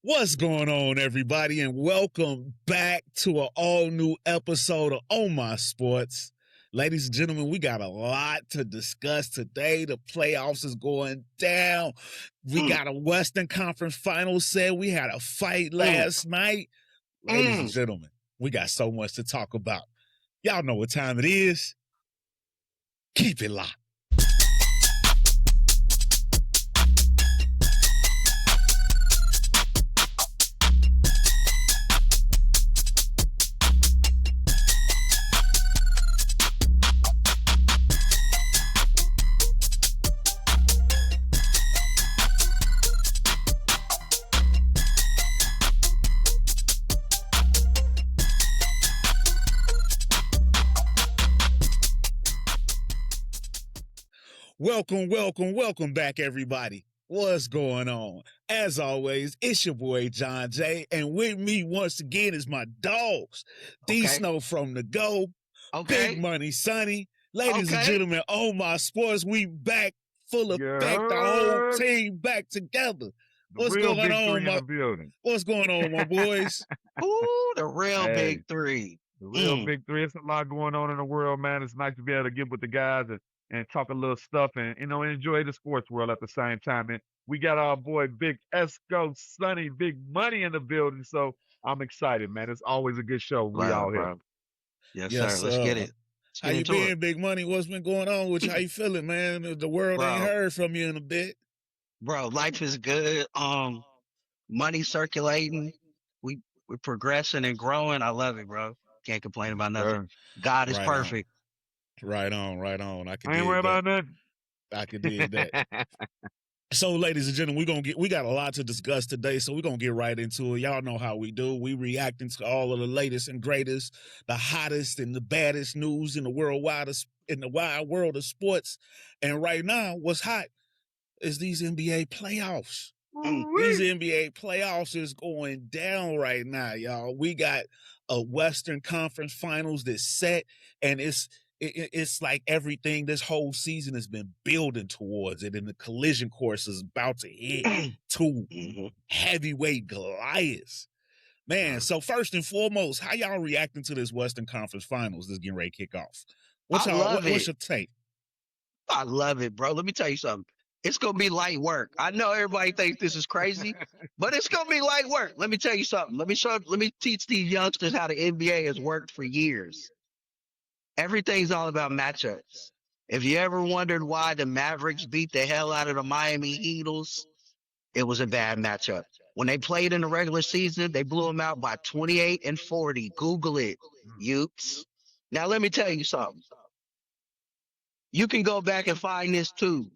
What's going on, everybody, and welcome back to an all-new episode of Oh My Sports. Ladies and gentlemen, we got a lot to discuss today. The playoffs is going down. We got a Western Conference final set. We had a fight last night. Ladies and gentlemen, we got so much to talk about. Y'all know what time it is. Keep it locked. Welcome back, everybody. What's going on? As always, it's your boy, John J., and with me once again is my dogs, D Snow from the Go, Big Money Sonny. Ladies and gentlemen, Oh My Sports, we back full effect, the whole team back together. What's going on, my boys? Ooh, the real big three. The real big three. It's a lot going on in the world, man. It's nice to be able to get with the guys and talk a little stuff and, enjoy the sports world at the same time. And we got our boy Big Esco, Sonny, Big Money in the building. So I'm excited, man. It's always a good show. We all here. Bro. Yes, sir. Let's get it. How you been, Big Money? What's been going on with you? How you feeling, man? The world ain't heard from you in a bit. Bro, life is good. Money circulating. We're progressing and growing. I love it, bro. Can't complain about nothing. Sure. God is perfect. Right on. I ain't worried about nothing. I can dig that. So, ladies and gentlemen, we got a lot to discuss today, so we're gonna get right into it. Y'all know how we do. We reacting to all of the latest and greatest, the hottest and the baddest news in the wide world of sports. And right now, what's hot is these NBA playoffs. These NBA playoffs is going down right now, y'all. We got a Western Conference Finals that's set, and it's like everything this whole season has been building towards it, and the collision course is about to hit two heavyweight Goliaths. Man, so first and foremost, how y'all reacting to this Western Conference Finals that's getting ready to kick off? What's your take? I love it, bro. Let me tell you something. It's going to be light work. I know everybody thinks this is crazy, but it's going to be light work. Let me tell you something. Let me teach these youngsters how the NBA has worked for years. Everything's all about matchups. If you ever wondered why the Mavericks beat the hell out of the Miami Heatles, it was a bad matchup. When they played in the regular season, they blew them out by 28 and 40. Google it, Ukes. Now, let me tell you something. You can go back and find this too.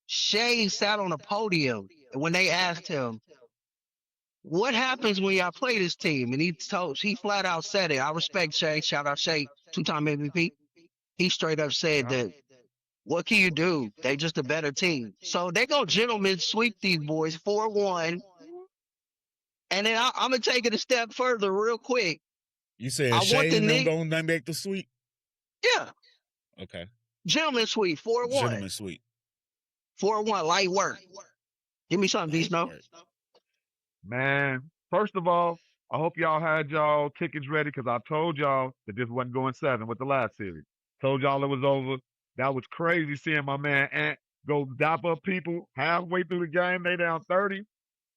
Shea sat on a podium and when they asked him, what happens when y'all play this team? And he flat out said it. I respect Shea. Shout out Shea, two-time MVP. He straight up said that, what can you do? They just a better team. So they go gentlemen sweep these boys 4-1. And then I'm going to take it a step further real quick. You said Shea and them don't make the sweep? Yeah. Okay. Gentlemen sweep 4-1. Gentlemen sweep. 4-1, light work. Give me something, D Snow. Man, first of all, I hope y'all had y'all tickets ready because I told y'all that this wasn't going 7 with the last series. Told y'all it was over. That was crazy seeing my man Ant go dap up people halfway through the game. They down 30.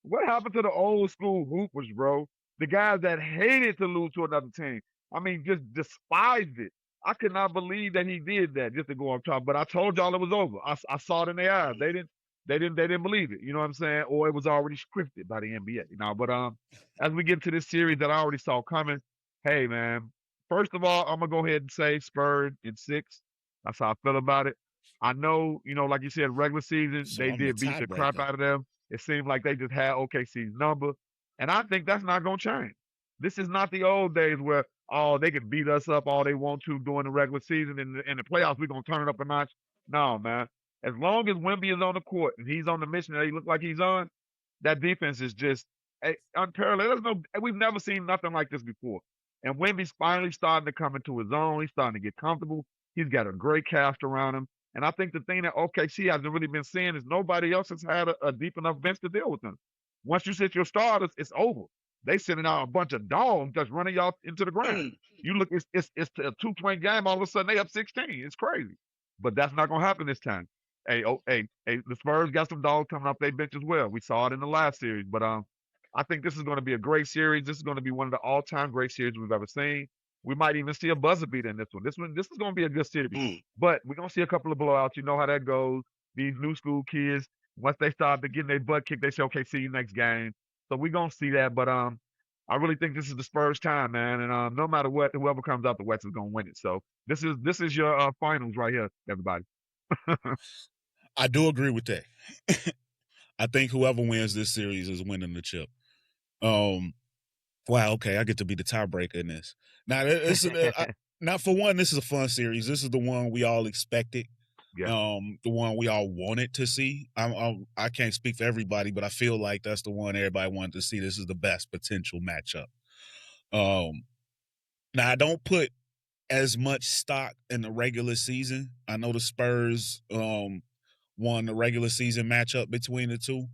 What happened to the old school hoopers, bro? The guys that hated to lose to another team. I mean, just despised it. I could not believe that he did that just to go on top. But I told y'all it was over. I saw it in their eyes. They didn't believe it. You know what I'm saying? Or it was already scripted by the NBA. You know. But as we get to this series that I already saw coming, hey man, first of all, I'm gonna go ahead and say Spurs in 6. That's how I feel about it. I know, like you said, regular season they did beat the crap out of them. It seemed like they just had OKC's number, and I think that's not gonna change. This is not the old days where they can beat us up all they want to during the regular season. In the playoffs, we're going to turn it up a notch. No, man. As long as Wemby is on the court and he's on the mission that he looks like he's on, that defense is just unparalleled. We've never seen nothing like this before. And Wemby's finally starting to come into his own. He's starting to get comfortable. He's got a great cast around him. And I think the thing that OKC hasn't really been seeing is nobody else has had a deep enough bench to deal with him. Once you sit your starters, it's over. They sending out a bunch of dogs just running y'all into the ground. You look, it's a 2-point game. All of a sudden, they up 16. It's crazy, but that's not gonna happen this time. Hey, the Spurs got some dogs coming off their bench as well. We saw it in the last series, but I think this is going to be a great series. This is going to be one of the all-time great series we've ever seen. We might even see a buzzer beater in this one. This is going to be a good series. But we're going to see a couple of blowouts. You know how that goes. These new school kids, once they start to getting their butt kicked, they say, okay, see you next game. So we're going to see that. But I really think this is the Spurs' time, man. And no matter what, whoever comes out the West is going to win it. So this is your finals right here, everybody. I do agree with that. I think whoever wins this series is winning the chip. Wow, okay, I get to be the tiebreaker in this. Now, not for one, this is a fun series. This is the one we all expected. Yeah. The one we all wanted to see. I can't speak for everybody, but I feel like that's the one everybody wanted to see. This is the best potential matchup. Now, I don't put as much stock in the regular season. I know the Spurs won the regular season matchup between the two.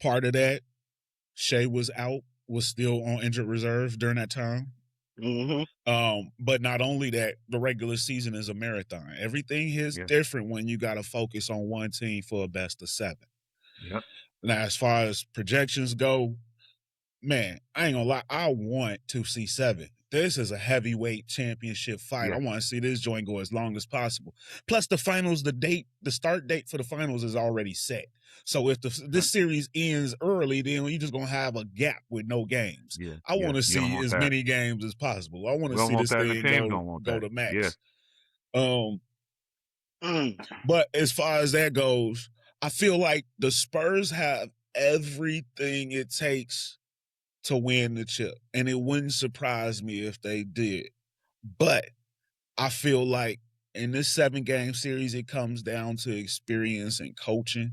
Part of that, Shea was still on injured reserve during that time. But not only that, the regular season is a marathon. Everything is different when you got to focus on one team for a best of 7. Yep. Now, as far as projections go, man, I ain't gonna lie, I want to see 7. This is a heavyweight championship fight. Yeah. I want to see this joint go as long as possible. Plus, the finals, the start date for the finals is already set. So if this series ends early, then you're just gonna have a gap with no games. Yeah. I want to see as many games as possible. I want to see this thing go to max. Yeah. But as far as that goes, I feel like the Spurs have everything it takes to win the chip, and it wouldn't surprise me if they did. But I feel like in this 7-game series, it comes down to experience and coaching.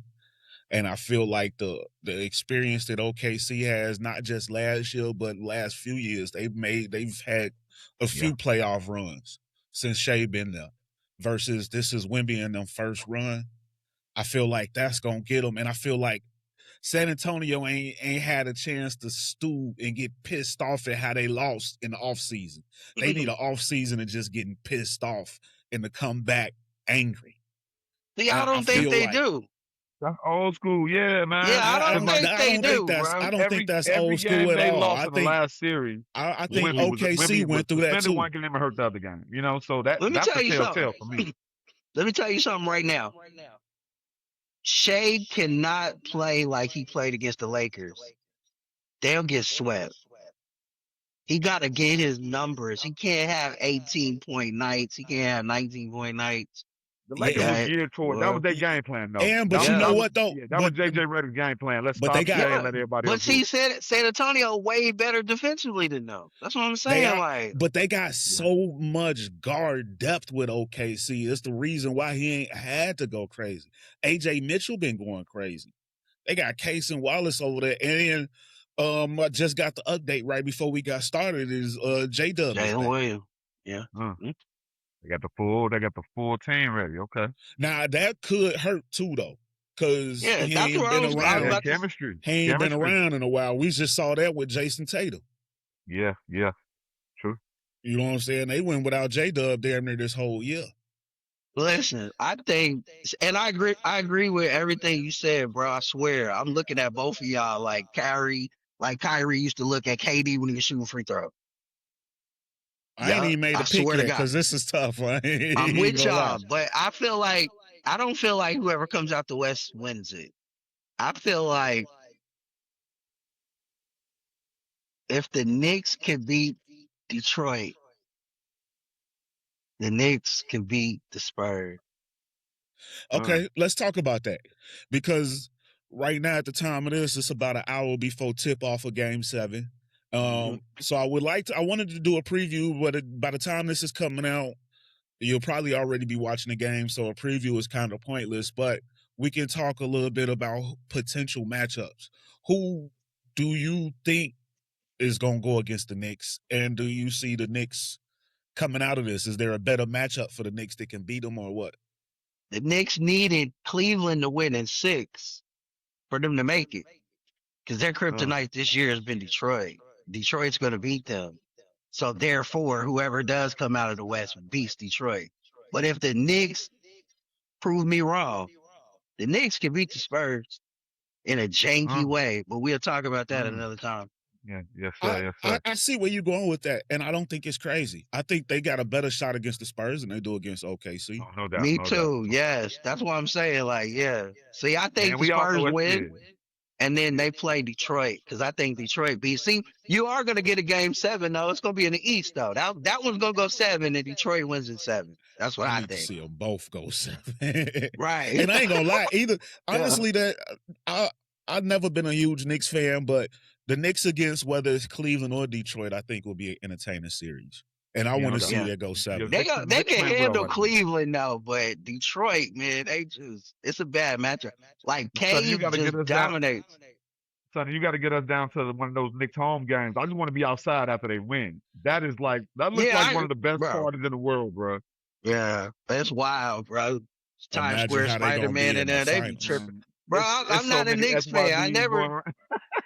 And I feel like the experience that OKC has, not just last year, but last few years, they've had a few playoff runs since Shea been there. Versus this is Wemby in them first run. I feel like that's gonna get them, and I feel like San Antonio ain't had a chance to stew and get pissed off at how they lost in the offseason. They need an offseason of just getting pissed off and to come back angry. See, I don't think they do. That's old school, yeah, man. Yeah, I don't think they do, bro. I don't think that's old school game at they all. lost in the last series. I think OKC went through that too. One can never hurt the other game, you know. So that's a telltale for me. Let me tell you something right now. Shea cannot play like he played against the Lakers. They'll get swept. He got to get his numbers. He can't have 18-point nights. He can't have 19-point nights. The Lakers was geared toward that was their game plan, though. But you know what, though? That was JJ Redick's game plan. Let's stop Shea and let everybody else. But he said San Antonio way better defensively than them. That's what I'm saying. But they got so much guard depth with OKC. It's the reason why he ain't had to go crazy. AJ Mitchell been going crazy. They got Case and Wallace over there. And then I just got the update right before we got started is J-Dub. Jalen Williams. Yeah. They got the full team ready. Okay. Now that could hurt too, though, because he ain't been around. Chemistry. He ain't been around in a while. We just saw that with Jason Tatum. Yeah, true. You know what I'm saying? They went without J-Dub damn near this whole year. Listen, I think, and I agree with everything you said, bro. I swear, I'm looking at both of y'all like Kyrie used to look at KD when he was shooting free throw. I ain't even made a pick yet because this is tough. I'm with y'all, but I don't feel like whoever comes out the West wins it. I feel like if the Knicks can beat Detroit, the Knicks can beat the Spurs. Okay, let's talk about that. Because right now at the time of this, it's about an hour before tip-off of Game 7. So I wanted to do a preview, but by the time this is coming out, you'll probably already be watching the game, so a preview is kind of pointless, but we can talk a little bit about potential matchups. Who do you think is going to go against the Knicks, and do you see the Knicks coming out of this? Is there a better matchup for the Knicks that can beat them or what? The Knicks needed Cleveland to win in 6 for them to make it. because their kryptonite this year has been Detroit. Detroit's going to beat them. So therefore, whoever does come out of the West beats Detroit. But if the Knicks prove me wrong, the Knicks can beat the Spurs in a janky way. But we'll talk about that another time. Yeah, yes, sir. Yes, sir. I see where you're going with that, and I don't think it's crazy. I think they got a better shot against the Spurs than they do against OKC. Oh, no doubt. Me no too. Doubt. Yes, that's what I'm saying. Like, yeah. See, I think Man, the we all know Spurs it's win, good. and then they play Detroit because I think Detroit beats. See, you are going to get a game 7 though. It's going to be in the East though. That one's going to go 7, and Detroit wins in 7. That's what I need think. to see them both go 7. Right. And I ain't gonna lie either. Honestly, that I've never been a huge Knicks fan, but the Knicks against whether it's Cleveland or Detroit, I think will be an entertaining series. And I want to see that go 7. They can handle Cleveland though, but Detroit, man, it's a bad matchup. Like Cade just dominates. Sonny, you got to get us down to one of those Knicks home games. I just want to be outside after they win. That looks like one of the best parties in the world, bro. Yeah, that's wild, bro. Times Square, Spider-Man, and they be tripping. Bro, I'm not a Knicks fan. I never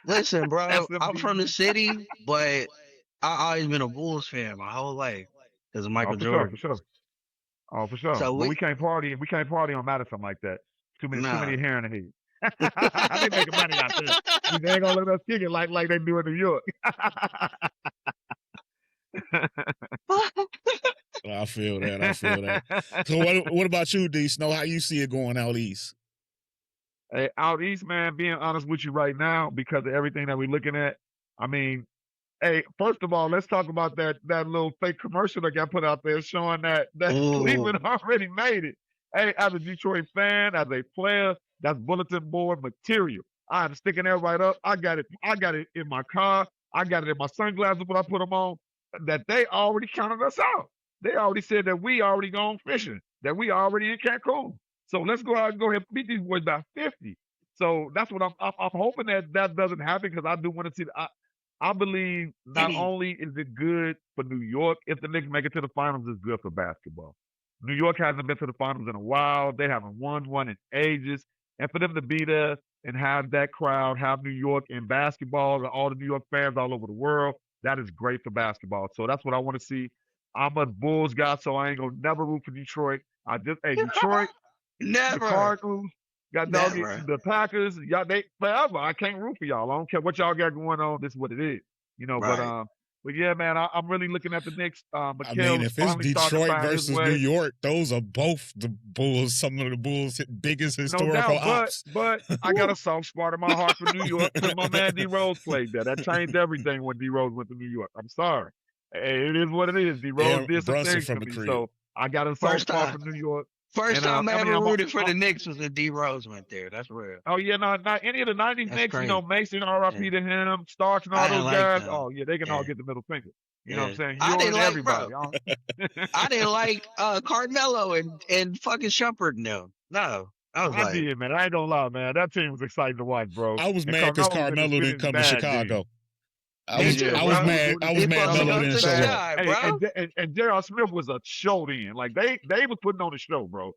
listen, bro. I'm from the city, but I always been a Bulls fan my whole life because of Michael Jordan. For sure. So we can't party. We can't party on Madison like that. Too many hair in the head. They making money out there. They ain't gonna let us kick it like they do in New York. I feel that. So what about you, D Snow? How you see it going out east? Hey, out east, man, being honest with you right now, because of everything that we're looking at, I mean, hey, first of all, let's talk about that little fake commercial that got put out there showing that Cleveland already made it. Hey, as a Detroit fan, as a player, that's bulletin board material. I'm sticking that right up. I got it in my car. I got it in my sunglasses when I put them on. That they already counted us out. They already said that we already gone fishing, that we already in Cancun. So let's go out and go ahead and beat these boys by 50. So that's what I'm hoping that doesn't happen, because I do want to see. I believe not only is it good for New York, if the Knicks make it to the finals, it's good for basketball. New York hasn't been to the finals in a while. They haven't won one in ages. And for them to be there and have that crowd, have New York in basketball, all the New York fans all over the world, that is great for basketball. So that's what I want to see. I'm a Bulls guy, so I ain't going to never root for Detroit. Detroit, never. The Cardinals, the Packers, y'all, they forever. I can't root for y'all. I don't care what y'all got going on. This is what it is, right. But yeah, man, I'm really looking at the Knicks. I mean, if it's Detroit versus New York, those are both the Bulls, some of the Bulls' biggest historical ops. But I got a soft spot in my heart for New York because my man D Rose played there. That changed everything when D Rose went to New York. I'm sorry. Hey, it is what it is. D Rose did some things for me, so I got a soft spot for New York. First time I ever rooted for the Knicks was when D Rose went there. That's real. Oh yeah, not any of the '90s Knicks. Crazy. Mason, R.I.P. to him, Starks, and all those guys. Oh yeah, they can all get the middle finger. You know what I'm saying? I didn't like everybody. I didn't like Carmelo and fucking Shumpert. No, I did, man. I ain't gonna lie, man. That team was exciting to watch, bro. I was mad because Carmelo didn't come to Chicago. I was mad Melo didn't show up. And J.R. Smith was a show then. Like they was putting on a show, bro.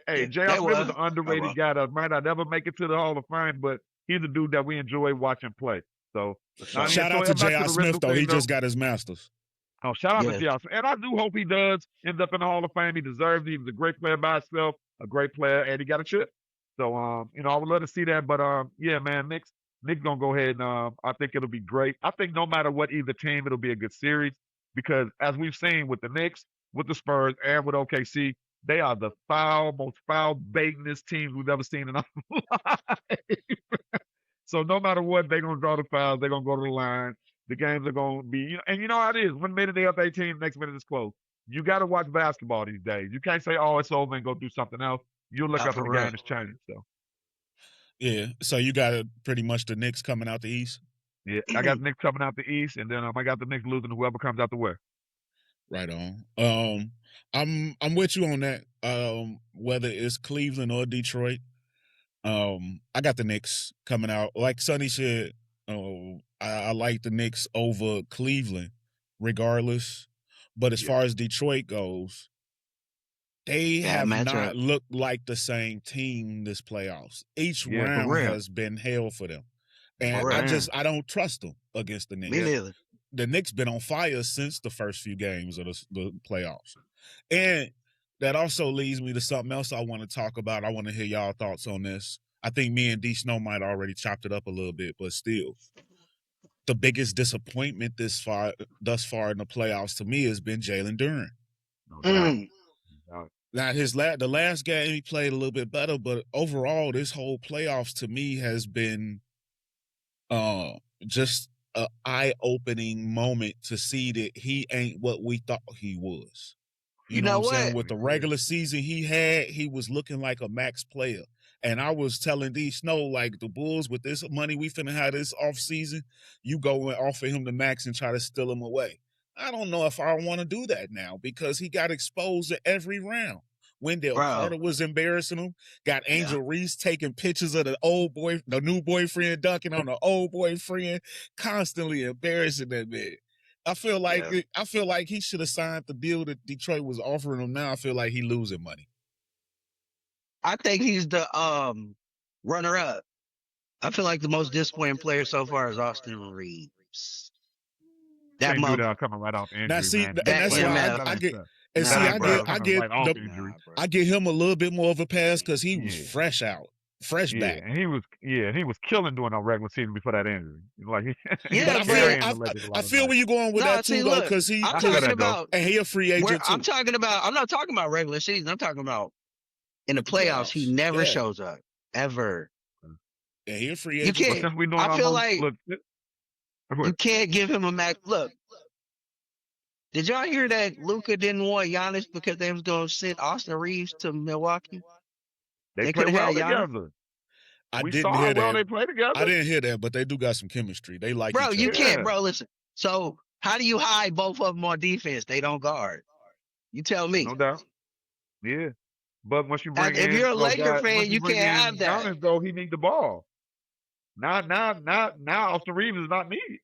Hey, J.R. Smith was an underrated guy that might not never make it to the Hall of Fame, but he's a dude that we enjoy watching play. So shout out to J.R. Smith though. He just got his masters. Oh, shout out to J.R. Smith. And I do hope he does end up in the Hall of Fame. He deserves it. He was a great player by himself, a great player, and he got a chip. So I would love to see that. But yeah, man, Nick's gonna go ahead and I think it'll be great. I think no matter what either team, it'll be a good series because as we've seen with the Knicks, with the Spurs, and with OKC, they are the most foul-baitingest teams we've ever seen in our life. So no matter what, they're gonna draw the fouls. They're gonna go to the line. The games are gonna be, and you know how it is. 1 minute they up 18, next minute it's close. You got to watch basketball these days. You can't say, "Oh, it's over," and go do something else. You'll look up and the game is changing. So. Yeah, so you got pretty much the Knicks coming out the East? Yeah, I got the Knicks coming out the East, and then I got the Knicks losing to whoever comes out the West. Right on. I'm with you on that. Whether it's Cleveland or Detroit, I got the Knicks coming out. Like Sonny said, I like the Knicks over Cleveland, regardless. But as far as Detroit goes, they have not looked like the same team this playoffs. Each round has been hell for them. And For real. I don't trust them against the Me Knicks. neither. The Knicks been on fire since the first few games of the playoffs. And that also leads me to something else I want to talk about. I want to hear y'all thoughts on this. I think me and D Snow might already chopped it up a little bit, but still, the biggest disappointment thus far in the playoffs to me has been Jalen Duren. No doubt. Mm. No doubt. Now the last game he played a little bit better, but overall this whole playoffs to me has been just an eye-opening moment to see that he ain't what we thought he was. You know what I'm saying? With the regular season he was looking like a max player. And I was telling D Snow, like, the Bulls, with this money we finna have this offseason, you go and offer him the max and try to steal him away. I don't know if I want to do that now because he got exposed at every round. Wendell Carter was embarrassing him. Got Angel Reese taking pictures of the new boyfriend dunking on the old boyfriend, constantly embarrassing that man. I feel like he should have signed the deal that Detroit was offering him. Now I feel like he losing money. I think he's the runner-up. I feel like the most disappointing player so far is Austin Reeves. That mother coming right off injury. Now, see, man. that's why I get him a little bit more of a pass because he was fresh back. And he was killing during our regular season before that injury. Like, I feel where you're going with that too, though, because he a free agent too. I'm not talking about regular season. I'm talking about in the playoffs. He never shows up ever. Yeah, he a free agent. You can't. I feel like you can't give him a max. Look, did y'all hear that Luka didn't want Giannis because they was going to send Austin Reeves to Milwaukee? They play well together. I didn't hear that. They play together. I didn't hear that, but they do got some chemistry. They like each other. You can't, bro. Listen. So how do you hide both of them on defense? They don't guard. You tell me. No doubt. Yeah. But once you bring if you're a Laker fan, you can't have that. Giannis, though, he needs the ball. Now Austin Reeves is not needed.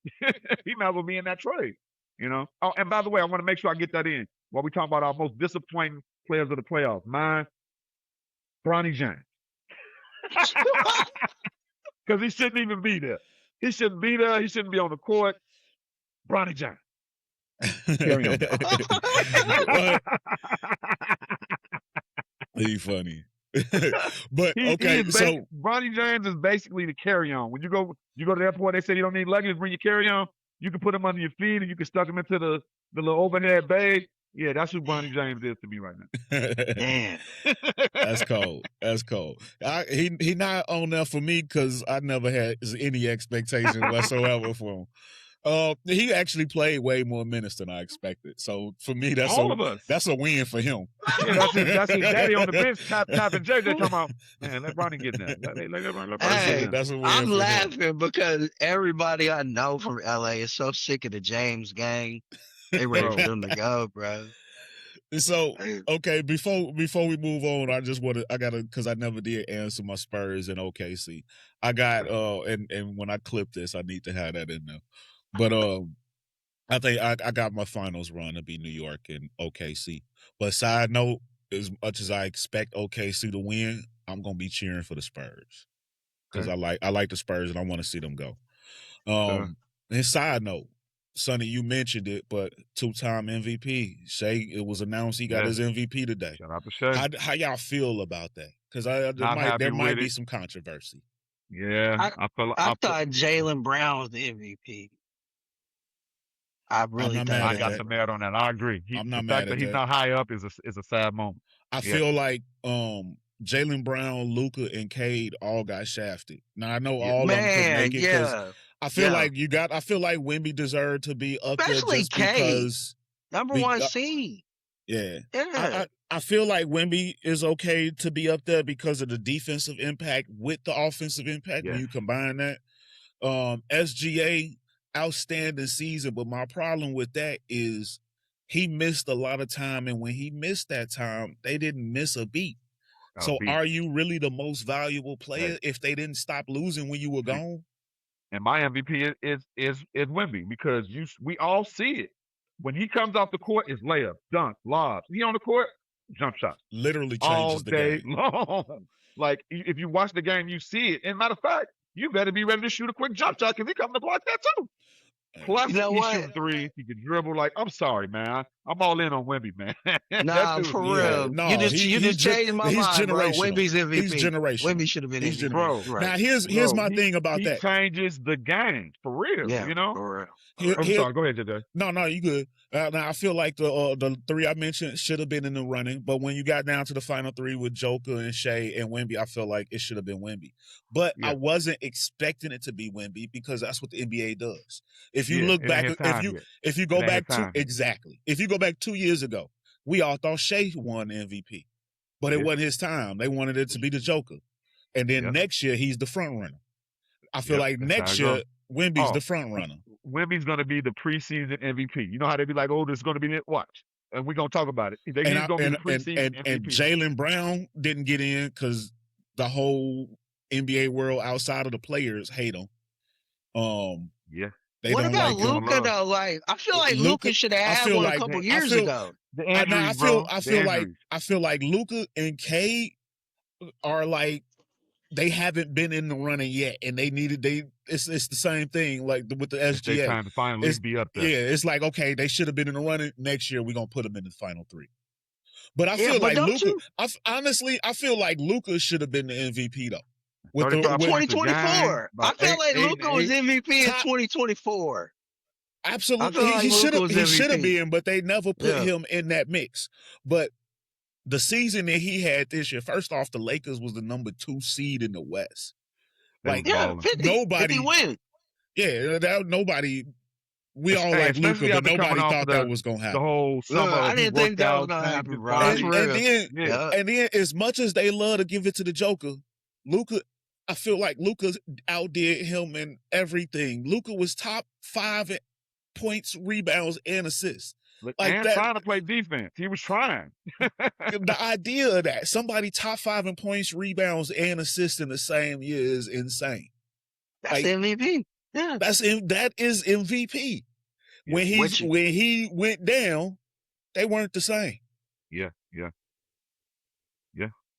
He might as well be in that trade, you know. Oh, and by the way, I want to make sure I get that in while we talk about our most disappointing players of the playoffs. Mine, Bronny James. Because he shouldn't even be there. He shouldn't be there. He shouldn't be on the court. Bronny James. Carry on. He's funny. But okay, so Bronny James is basically the carry-on. When you go to the airport, they say you don't need luggage, bring your carry-on. You can put him under your feet and you can stuck him into the little overhead bag. Yeah, that's who Bronny James is to me right now. Damn. That's cold. That's cold. He not on there for me because I never had any expectation whatsoever for him. He actually played way more minutes than I expected. So for me, that's a win for him. Yeah, that's his daddy on the bench tapping JJ talking about, man, let Bronny get that. Let Bronny that's a win. I'm laughing because everybody I know from LA is so sick of the James gang. They ready for them to go, bro. So, okay, before we move on, because I never did answer my Spurs and OKC. I got and when I clip this, I need to have that in there. But I think I got my finals run to be New York and OKC. But side note, as much as I expect OKC to win, I'm gonna be cheering for the Spurs because I like the Spurs and I want to see them go. And side note, Sonny, you mentioned it, but 2-time MVP Shea. It was announced he got his MVP today. Shout out to Shea. How y'all feel about that? Because there might be some controversy. Yeah, I thought Jaylen Brown was the MVP. I got some mad on that. I agree. I'm not the mad fact that he's not high up is a sad moment. I feel like Jaylen Brown, Luka, and Cade all got shafted. Now I know all of them could make it because I feel like I feel like Wemby deserved to be up there just because number one seed. Yeah. I feel like Wemby is okay to be up there because of the defensive impact with the offensive impact when you combine that. SGA, outstanding season, but my problem with that is he missed a lot of time, and when he missed that time, they didn't miss a beat. Are you really the most valuable player if they didn't stop losing when you were gone? And my MVP is Wemby because we all see it. When he comes off the court, it's layup, dunk, lobs. He on the court, jump shot. Literally changes all the day game. long. Like if you watch the game, you see it. And matter of fact, you better be ready to shoot a quick jump shot because he coming to block that too. Plus, You know he what? shooting threes. He can dribble. Like, I'm sorry, man. I'm all in on Wemby, man. that Nah, dude, for Yeah, real. no, You just changed my he's mind, bro. generational. Wemby's MVP. He's generational. Wemby should have been He's MVP. bro. You're Now right. here's my thing about he that. changes the game for real. Yeah, You know. for real. Here- I'm here- sorry. Go ahead, JJ. No, you good. Now I feel like the three I mentioned should have been in the running, but when you got down to the final three with Joker and Shea and Wemby, I feel like it should have been Wemby. But Yeah. I wasn't expecting it to be Wemby because that's what the NBA does. If you Yeah, look it back, ain't time yet. if you go It ain't back to time yet. exactly, if you go back 2 years ago, we all thought Shea won the MVP, but it Yeah. wasn't his time. They wanted it to be the Joker, and then Yep. next year he's the front runner. I feel Yep, like that's how next it year goes. Wemby's Oh. the front runner. Wemby's gonna be the preseason MVP. You know how they be like, oh, this is gonna be it. Watch, and we're gonna talk about it. He's And gonna be the preseason and MVP. Jaylen Brown didn't get in because the whole NBA world outside of the players hate him. Yeah. They What don't about like him. Luka though? Like, I feel like Luka- Luka should have I had feel one like- a couple I years feel- ago. The I injuries, bro. I The feel injuries. like Luka and Cade are like they haven't been in the running yet, and it's the same thing like with the It's their SGA. time to finally It's- be up there. Yeah, it's like okay, they should have been in the running. Next year, we're gonna put them in the final three. But I Yeah, feel but like don't Luka. you- Honestly, I feel like Luka should have been the MVP though. With the, 35 with, points a game, 2024. I about feel like eight Luka and was eight. MVP in Top- 2024. absolutely, I feel like he should Luka have. was He should have MVP. been, but they never put Yeah. him in that mix. But the season that he had this year, first off, the Lakers was the number 2 seed in the West. They Like, was Yeah, balling. 50. Nobody- 50 wins. Yeah, that nobody. We all Hey, like especially Luka, but after coming nobody off thought of that the- was gonna The happen. whole summer. I he didn't think worked that was out, gonna changed happen, his bro. body. For real. And Yeah. then, as much as they love to give it to the Joker, Luka, I feel like Luka outdid him in everything. Luka was top 5 in points, rebounds, and assists. Look, Like and that- trying to play defense. He was trying. The idea of that, somebody top 5 in points, rebounds, and assists in the same year is insane. That's Like- MVP. Yeah. That is MVP. When he went down, they weren't the same. Yeah.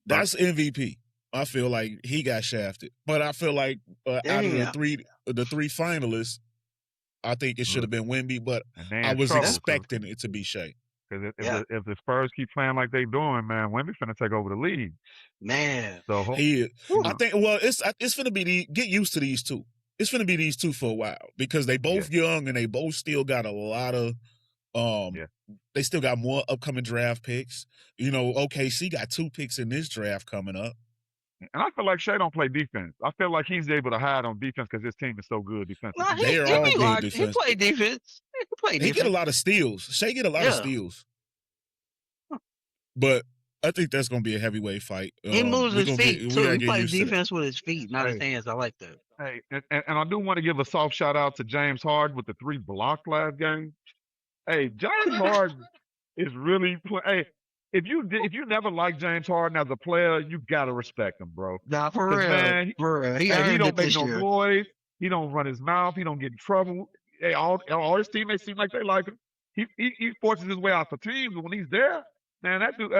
That's MVP. I feel like he got shafted, but I feel like out of the Damn. three finalists, I think it should have been Wemby, but And they I in was trouble, expecting it to be Shea. Because Yeah. if the Spurs keep playing like they doing, man, Wemby finna take over the league. Man. So He, Whew. I think. Well, it's finna be get used to these two. It's finna be these two for a while because they both young and they both still got a lot of. Yeah. They still got more upcoming draft picks. You know, OKC got 2 picks in this draft coming up. and I feel like Shea don't play defense. I feel like he's able to hide on defense because his team is so good defensively. Nah, They are he all be good locked. He defense. played defense. He played He defense. get a lot of steals. Shea get a lot of Yeah. steals. But I think that's gonna be a heavyweight fight. He moves we his gonna feet we too. gotta He get plays used to that. defense with his feet, not his Hey. hands. I like that. Hey, and I do want to give a soft shout out to James Harden with the 3 blocks last game. Hey, James Harden is really hey. If you never liked James Harden as a player, you gotta respect him, bro. Nah, for 'Cause, real. man, For real. He Hey, earned he it don't make this no year. noise. He don't run his mouth. He don't get in trouble. Hey, all his teammates seem like they like him. He forces his way out for teams, but when he's there, man, that dude.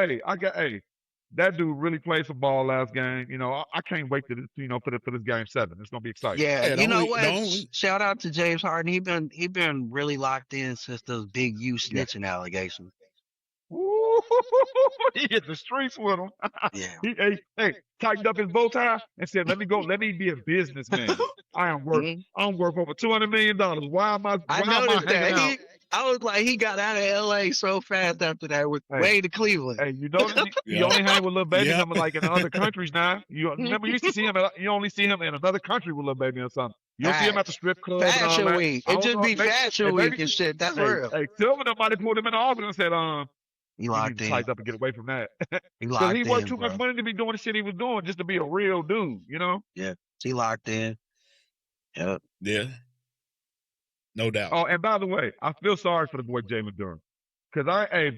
That dude really played some ball last game. You know, I can't wait to for this game 7. It's gonna be exciting. Yeah, Yeah, you know the what? only- Shout out to James Harden. He been really locked in since those big U Yeah. snitching allegations. Ooh, he hit the streets with him. Yeah. He tightened up his bow tie and said, "Let me go. Let me be a businessman. I'm worth over $200 million. Why am I? I why am noticed hanging that. out?" I was like, he got out of LA so fast after that with Hey. way to Cleveland. Hey, you know, you Yeah. only hang with Lil Baby Yeah. something like in other countries now. You remember you used to see him. You only see him in another country with Lil Baby or something. You don't see him at the strip club. and all Fashion that. week. I It don't just know, be maybe- fashion hey, week baby- and shit. That's Hey, real. hey, Silver, nobody pulled him in the office and said, He you need locked to in. tighten up and get away from that. He Because locked he worked in, too bro. much money to be doing the shit he was doing just to be a real dude, you know? He locked in. Yep. Yeah, no doubt. Oh, and by the way, I feel sorry for the boy Jalen Durham. Because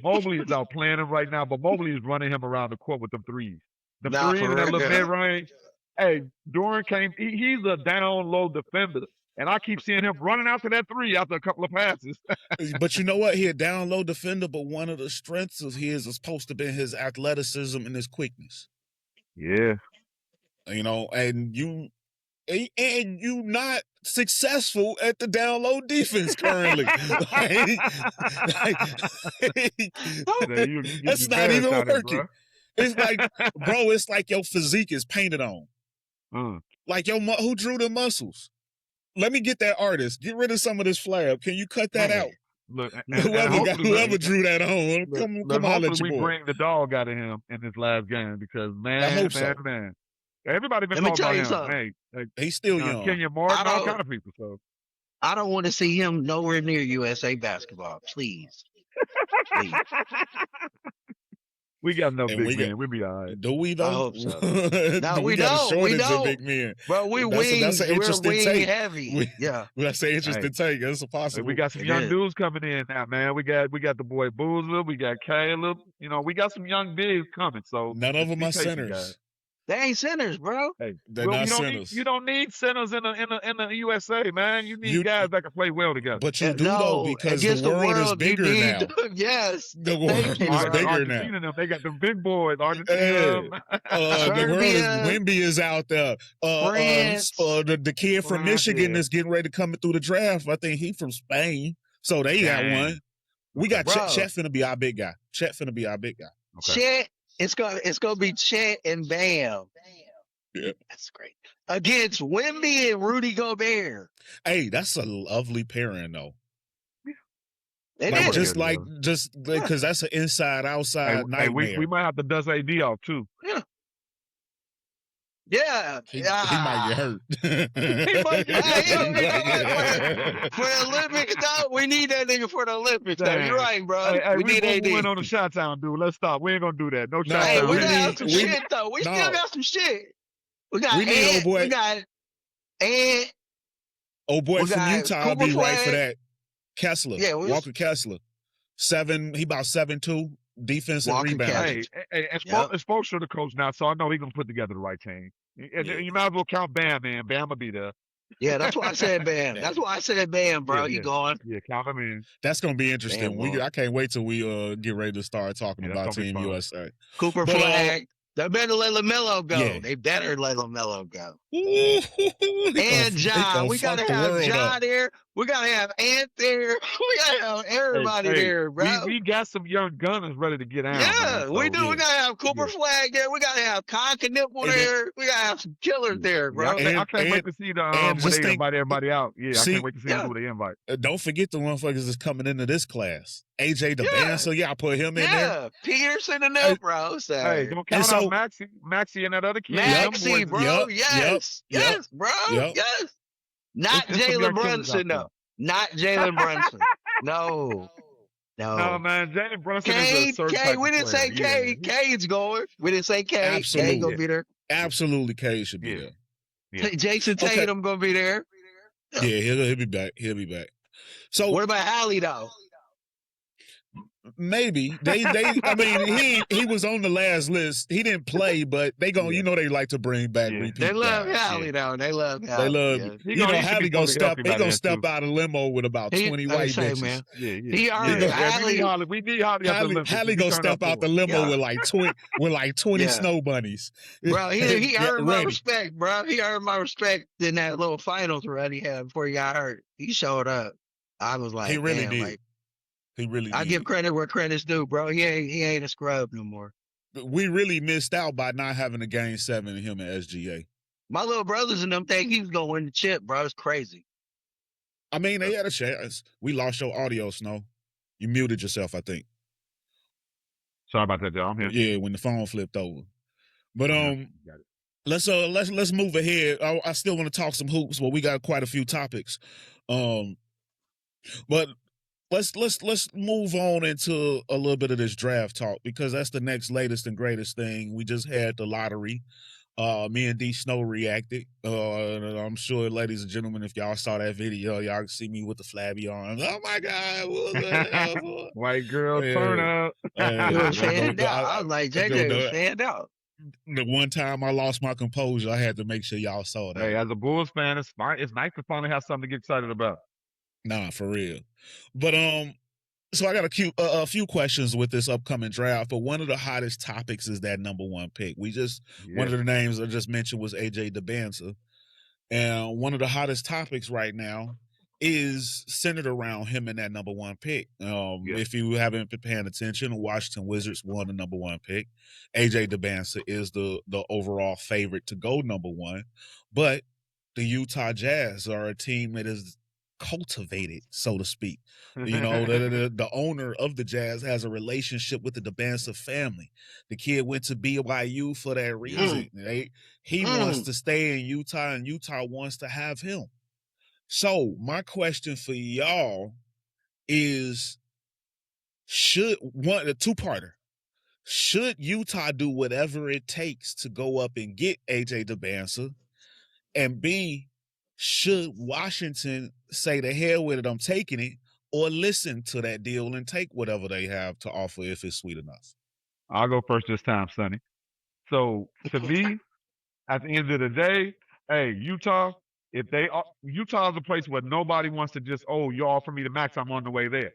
Mobley is out playing him right now, but Mobley is running him around the court with them threes. The Nah, threes for in that real. little mid range. Hey, Durham he's a down low defender. And I keep seeing him running after that 3 after a couple of passes. But you know what? He a down low defender, but one of the strengths of his is supposed to be his athleticism and his quickness. Yeah. You know, and and you not successful at the down low defense currently. That's not even working. It's like, bro, it's like your physique is painted on. Like who drew the muscles? Let me get that artist. Get rid of some of this flab. Can you cut that out? Look, whoever drew that on, come on, let we bring the dog out of him in this last game because man, everybody been talking about him. Hey, he's still young. Kenya Martin, all kind of people. So I don't want to see him nowhere near USA basketball, please. Please. We got enough big men. We'll be all right. Do we though? I hope so. No, we don't. We don't. Big men. But that's an interesting take. Heavy. That's an interesting take. That's a possible. We got some young dudes coming in now, man. We got the boy Boozer. We got Caleb. You know, we got some young bigs coming. So none of them are centers. Guys. They ain't centers, bro. Hey, they're not centers. You don't need centers in the USA, man. You need guys that can play well together. But you do though, because the world is bigger now. Yes, the world is bigger now. They got the big boys. Argentina. The world is Wemby is out there. The kid from Michigan is getting ready to come through the draft. I think he from Spain, so they got one. We got Chet finna be our big guy. Okay. Chet. It's gonna be Chet and Bam. Yeah. That's great. Against Wemby and Rudy Gobert. Hey, that's a lovely pairing though. It like, is. Just because that's an inside-outside nightmare. We might have to dust AD off too. Yeah. He might get hurt. For the Olympics, though, we need that nigga for the Olympics. Though. You're right, bro. We need AD. Went on the shot town, dude. Let's stop. We ain't gonna do that. No shot town. Hey, we got some shit though. We still got some shit. We got Ant. We got Ant. Old boy from Utah will be right for that. Kessler. Yeah, Walker Kessler. He about 7'2". Defense and rebound. Hey, Spoelstra the coach now, so I know he's gonna put together the right team. You might as well count Bam, man. Bam will be there. Yeah, that's why I said Bam. That's why I said Bam, bro. You going? Yeah, count him in. That's gonna be interesting. I can't wait till we get ready to start talking about Team USA. Cooper Flag. They better let LaMelo go. Yeah. They better let LaMelo go. And John. We got to have John there. We got to have Ant there. We got to have everybody there, bro. We got some young gunners ready to get out. Yeah, we do. Yeah. We got to have Cooper Flag there. We got to have Con Knipple there. We got to have some killers there, bro. I can't wait to see when they invite everybody out. Yeah, I can't wait to see who they invite. Don't forget the motherfuckers that's coming into this class. AJ DeBanza, I put him in there. Yeah, Peterson and them, bro. So. Hey, don't count out Maxie and that other kid. Maxie, bro. Yes, bro. Yes. Not Jalen Brunson, though. Not Jalen Brunson. No, man. Jalen Brunson is a certain type we didn't say K. K's going. We didn't say K. Absolutely. K gonna be there. Absolutely, K should be there. Yeah. Jason Tatum gonna be there. Yeah, he'll be back. He'll be back. So what about Hallie though? Maybe I mean he was on the last list. He didn't play, but they they like to bring back repeat. They love Hallie though. They love Hallie. Hallie gonna step out of limo with about 20 white bitches. Man. He already Hallie. We need Hallie. Hallie gonna step out the limo with like 20 snow bunnies. Bro, he earned my respect, bro. He earned my respect in that little finals run he had before he got hurt. He showed up. I was like, he really did. Like, he really I give credit where credit's due, bro. He ain't a scrub no more. We really missed out by not having a game 7 in him and SGA. My little brothers and them think he was gonna win the chip, bro. It's crazy. I mean, they had a chance. We lost your audio, Snow. You muted yourself, I think. Sorry about that, y'all. I'm here. Yeah, when the phone flipped over. But let's move ahead. I still want to talk some hoops, but we got quite a few topics. But let's move on into a little bit of this draft talk because that's the next latest and greatest thing. We just had the lottery. Me and D Snow reacted. I'm sure, ladies and gentlemen, if y'all saw that video, y'all can see me with the flabby arms. Oh my God, what was that? White girl turn up. It was fanned out. I was like, JJ was fanned out. The one time I lost my composure, I had to make sure y'all saw that. Hey, as a Bulls fan, it's nice to finally have something to get excited about. Nah, for real. But so I got a few questions with this upcoming draft. But one of the hottest topics is that number 1 pick. One of the names I just mentioned was AJ DeBanza. And one of the hottest topics right now is centered around him and that number one pick. If you haven't been paying attention, the Washington Wizards won the number one pick. AJ DeBansa is the overall favorite to go number one. But the Utah Jazz are a team that is cultivated, so to speak. The owner of the Jazz has a relationship with the DeBansa family. The kid went to BYU for that reason. He wants to stay in Utah, and Utah wants to have him. So my question for y'all is, a two-parter. Should Utah do whatever it takes to go up and get AJ DeBansa? And B, should Washington say the hell with it, I'm taking it, or listen to that deal and take whatever they have to offer if it's sweet enough? I'll go first this time, Sonny. So to me, at the end of the day, hey, Utah's a place where nobody wants to just, you offer me the max, I'm on the way there.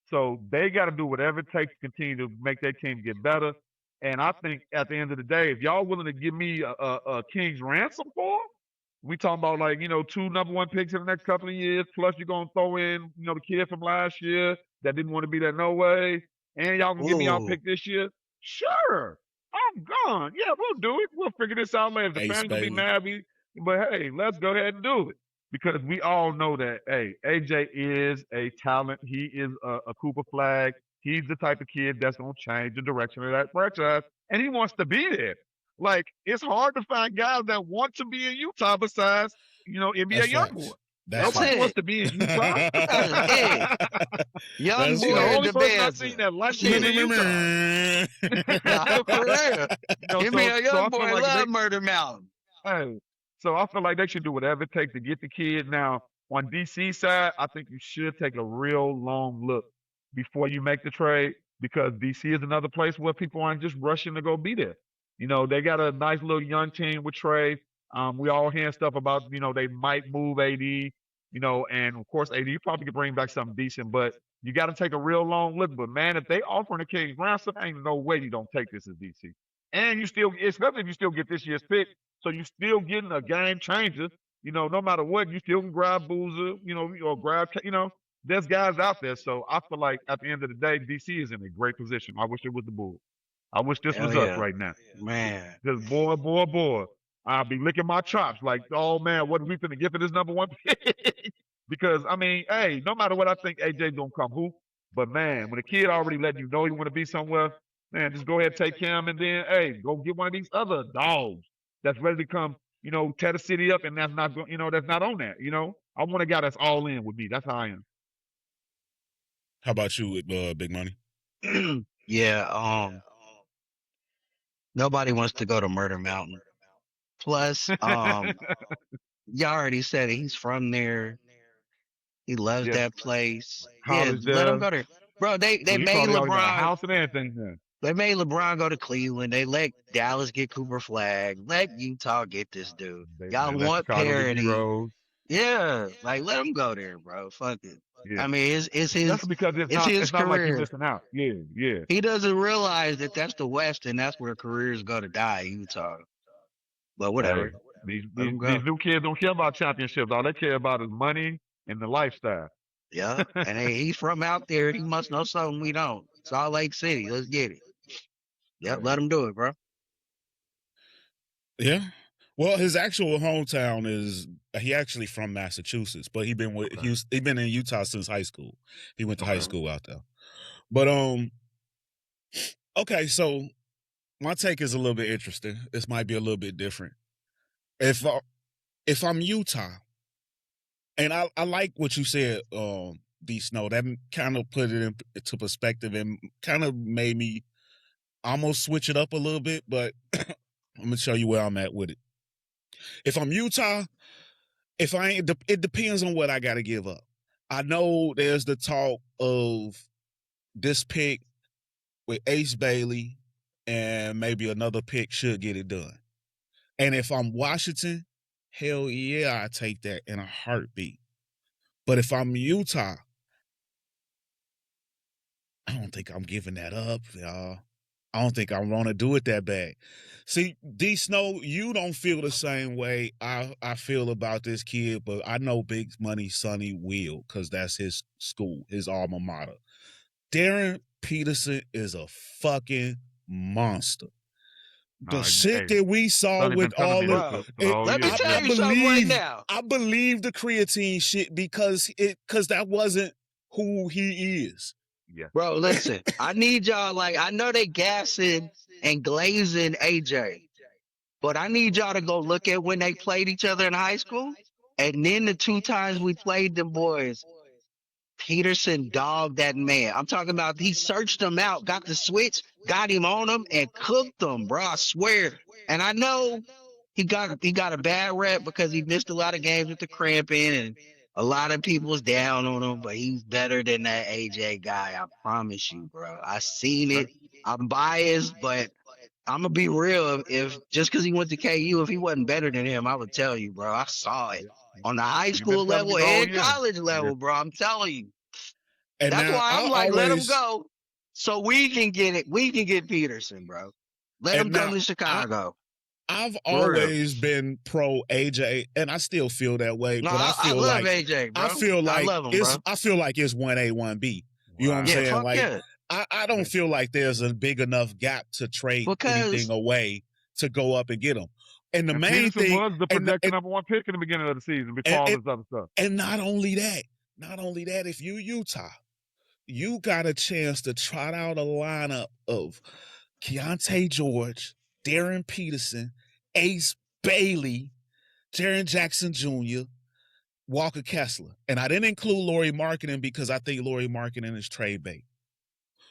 So they got to do whatever it takes to continue to make their team get better. And I think at the end of the day, if y'all willing to give me a king's ransom for him, we talking about 2 number one picks in the next couple of years, plus you're gonna throw in, the kid from last year that didn't want to be there no way, and y'all can give me y'all pick this year. Sure, I'm gone. Yeah, we'll do it. We'll figure this out later. The fans will be mad, but hey, let's go ahead and do it. Because we all know that, hey, AJ is a talent. He is a Cooper flag. He's the type of kid that's going to change the direction of that franchise, and he wants to be there. Like, it's hard to find guys that want to be in Utah besides, NBA YoungBoy. Nobody wants to be in Utah. Young boy, the only person I've seen that likes being in Utah. For real. Give me a young boy, I love Murder Mountain. Hey. So I feel like they should do whatever it takes to get the kid. Now, on DC side, I think you should take a real long look before you make the trade, because DC is another place where people aren't just rushing to go be there. They got a nice little young team with Trey. We all hearing stuff about, they might move AD, and of course AD probably could bring back something decent, but you got to take a real long look. But man, if they offering a king's ransom, ain't no way you don't take this as DC. And you still, especially if you still get this year's pick. So you still getting a game changer, no matter what, you still can grab Boozer, or grab, there's guys out there. So I feel like at the end of the day, DC is in a great position. I wish it was the Bulls. I wish this was us right now. Man. Because boy, I'll be licking my chops like, oh man, what are we finna get for this number one pick? Because, hey, no matter what, I think AJ's gonna come hoop. But man, when a kid already letting you know he want to be somewhere, man, just go ahead and take him, and then, hey, go get one of these other dogs that's ready to come, tear the city up, and that's not, that's not on that. I want a guy that's all in with me. That's how I am. How about you with Big Money? Yeah, nobody wants to go to Murder Mountain. Plus, you already said it. He's from there. He loves that place. Let him go there, bro. They made LeBron house and everything. Yeah. They made LeBron go to Cleveland. They let Dallas get Cooper Flag. Let Utah get this dude. Y'all want parity? Yeah, let him go there, bro. Fuck it. Yeah. It's his. That's because it's his career. Not like he's missing out. Yeah. He doesn't realize that that's the West, and that's where careers go to die. Utah. But whatever. These new kids don't care about championships. All they care about is money and the lifestyle. Yeah, and he's from out there. He must know something we don't. Salt Lake City. Let's get it. Yep, let him do it, bro. Yeah. Well, his actual hometown is he actually from Massachusetts, but he been in Utah since high school. He went to high school out there. But okay, so my take is a little bit interesting. This might be a little bit different. If I'm Utah, and I like what you said, D Snow, that kind of put it into perspective and kind of made me almost switch it up a little bit, but I'm gonna show you where I'm at with it. If I'm Utah, it depends on what I got to give up. I know there's the talk of this pick with Ace Bailey and maybe another pick should get it done. And if I'm Washington, hell yeah, I take that in a heartbeat. But if I'm Utah, I don't think I'm giving that up, y'all. I don't think I want to do it that bad. See, D Snow, you don't feel the same way I feel about this kid, but I know Big Money Sonny will, because that's his school, his alma mater. Darren Peterson is a fucking monster. The shit that we saw Sonny been with telling me all this of for the whole let me year, tell man. you something right now. I believe the creatine shit because that wasn't who he is. Yeah. Bro, listen, I need y'all, like, I know they gassing and glazing AJ, but I need y'all to go look at when they played each other in high school. And then the 2 times we played them boys, Peterson dogged that man. I'm talking about he searched him out, got the switch, got him on him, and cooked him, bro. I swear. And I know he got a bad rep because he missed a lot of games with the cramping, and a lot of people was down on him, but he's better than that AJ guy. I promise you, bro. I seen it. I'm biased, but I'm gonna be real. If just because he went to KU, if he wasn't better than him, I would tell you, bro. I saw it on the high You've been school telling me level the whole and year. college level, Yeah. bro. I'm telling you. And That's now why I'm I like, let him always, go, so we can get it. We can get Peterson, bro. Let him and come now to Chicago. I've For real. always been pro AJ, and I still feel that way. No, But I I feel love like AJ, bro. I feel like love him, it's bro. I feel like it's 1A, 1B. You know what I'm Wow. Yeah, saying? fuck Like yeah. I don't Yeah. feel like there's a big enough gap to trade Because anything away to go up and get him. And the And main Peterson thing, was the and, projected number 1 pick in the beginning of the season before all this other stuff. and not only that, if you Utah, you got a chance to trot out a lineup of Keontae George, Darren Peterson, Ace Bailey, Jaren Jackson Jr., Walker Kessler. And I didn't include Lauri Markkanen because I think Lauri Markkanen is trade bait.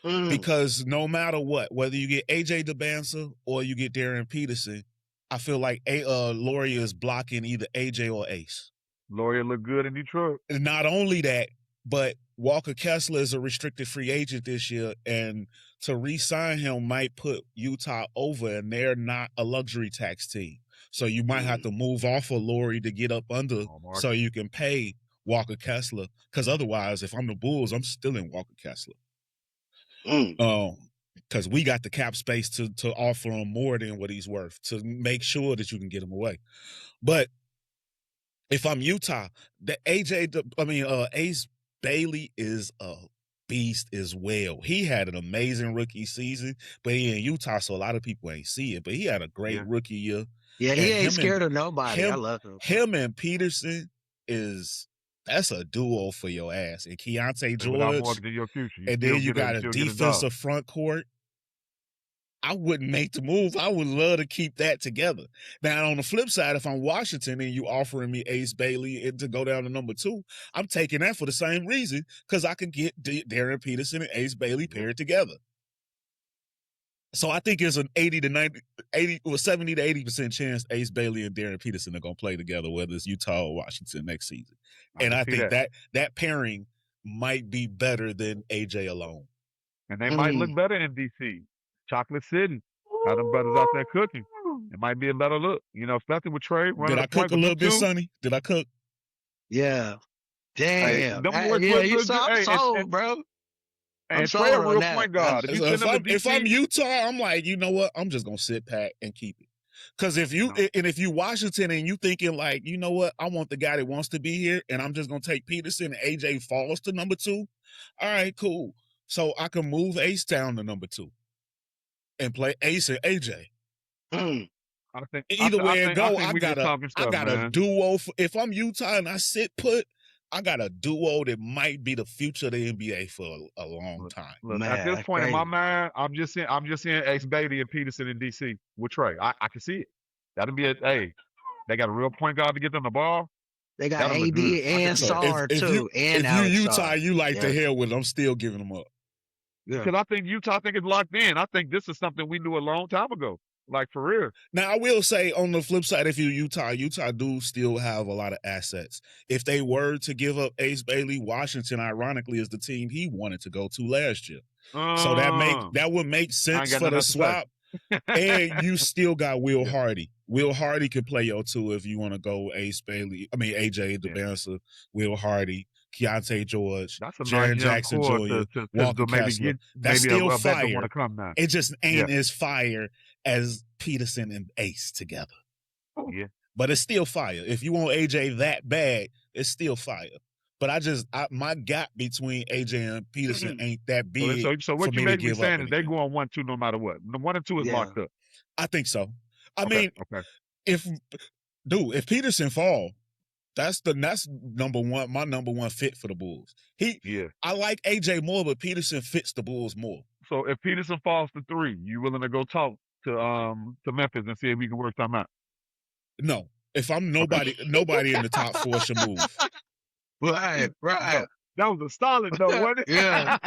Because no matter what, whether you get AJ DeBanza or you get Darren Peterson, I feel like Lauri is blocking either AJ or Ace. Lauri looked good in Detroit. And not only that, but Walker Kessler is a restricted free agent this year, and to re-sign him might put Utah over, and they're not a luxury tax team. So you might have to move off of Lauri to get up under so you can pay Walker Kessler. Because otherwise, if I'm the Bulls, I'm still in Walker Kessler. Because we got the cap space to offer him more than what he's worth to make sure that you can get him away. But if I'm Utah, the Ace Bailey is a beast as well. He had an amazing rookie season, but he in Utah, so a lot of people ain't see it. But he had a great rookie year. Yeah, he And ain't scared of nobody. I love him. Him and Peterson that's a duo for your ass. And Keontae George, your future. and then you got a defensive front court. I wouldn't make the move. I would love to keep that together. Now, on the flip side, if I'm Washington and you offering me Ace Bailey to go down to number 2, I'm taking that for the same reason, because I can get Darren Peterson and Ace Bailey paired together. So I think it's an 70 to 80% chance Ace Bailey and Darren Peterson are going to play together, whether it's Utah or Washington next season. And I think that pairing might be better than AJ alone. And they might look better in DC. Chocolate City. Got them brothers out there cooking. It might be a better look. You know, especially with Trey. Did I cook a little bit, Sonny? Did I cook? Yeah. Damn. Hey, you sold, bro. And Trey a real point guard. If I'm Utah, I'm like, you know what? I'm just gonna sit back and keep it. Because if you Washington and you thinking like, you know what, I want the guy that wants to be here, and I'm just gonna take Peterson and AJ falls to number 2. All right, cool. So I can move Ace down to number 2 and play Ace and AJ. Either way it go, I got a duo. If I'm Utah and I sit put, I got a duo that might be the future of the NBA for a long time. Look, at this point in my mind, I'm just seeing Ace Bailey and Peterson in DC with Trey. I can see it. That'll be they got a real point guard to get them the ball. They got AD and Sar too. If you Utah, you like the hell with it, I'm still giving them up. Because I think Utah is locked in. I think this is something we knew a long time ago. Like, for real. Now, I will say, on the flip side, if you Utah do still have a lot of assets. If they were to give up Ace Bailey, Washington, ironically, is the team he wanted to go to last year. So that would make sense for the swap. And you still got Will Hardy. Will Hardy can play your 2 if you want to go AJ DeBanza, Will Hardy. Keontae George, That's a Jaren nice young Jackson core Jr., to Walker maybe Kessler. get That's maybe still a vet to want fire. to come now. It just ain't Yeah. as fire as Peterson and Ace together. Yeah. But it's still fire. If you want AJ that bad, it's still fire. But my gap between AJ and Peterson ain't that big. So what for you me to basically give up saying is they anything. go on 1-2 no matter what. The 1 and 2 is locked up. I think so. I Okay, mean, okay. if Peterson fall, that's number one, my number one fit for the Bulls. I like AJ more, but Peterson fits the Bulls more. So if Peterson falls to 3, you willing to go talk to Memphis and see if we can work something out? No. If I'm nobody in the top 4 should move. Right. No, that was a solid though, wasn't it? Yeah.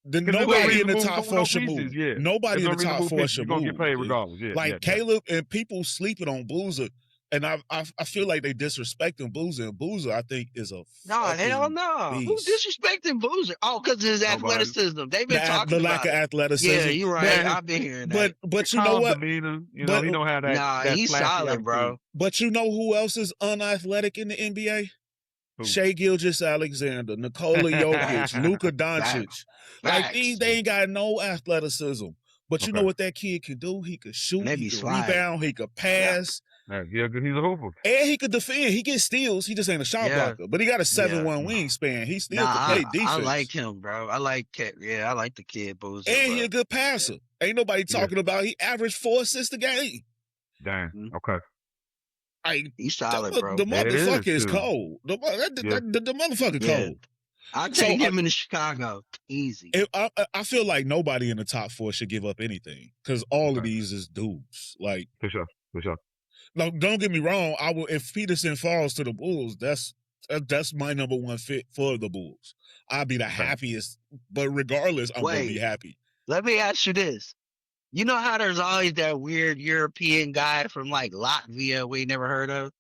Nobody in the top 4 should move. Yeah. Nobody in the top 4 should You're gonna move. get paid regardless. Yeah. Like Caleb and people sleeping on Boozer, and I feel like they disrespecting Boozer. And Boozer, I think, is a hell no. Who disrespecting Boozer? Oh, because of his athleticism. They've been talking the about lack it. of athleticism. Yeah, you're right. I've been hearing that. But you know what? Demeanor, he don't have that. Nah, that he's flashy solid, attitude. bro. But you know who else is unathletic in the NBA? Who? Shai Gilgeous-Alexander, Nikola Jokic, Luka Doncic. Like these, they ain't got no athleticism. But you know what that kid can do? He could shoot, he could rebound, he could pass. Yeah, he's a hooper. And he could defend. He gets steals. He just ain't a shot blocker. But he got a 7'1" wingspan. He still can play defense. I like him, bro. I like the kid Boozer. And he a good passer. Ain't nobody talking about he averaged 4 assists a game. Damn. Okay. He's solid, bro. The motherfucker is cold. The motherfucker cold. I'll take him in Chicago. Easy. I feel like nobody in the top 4 should give up anything because all of these is dudes. Like for sure. No, don't get me wrong. I will if Peterson falls to the Bulls. That's my number one fit for the Bulls. I'll be the happiest. But regardless, I'm gonna be happy. Let me ask you this. You know how there's always that weird European guy from like Latvia we never heard of?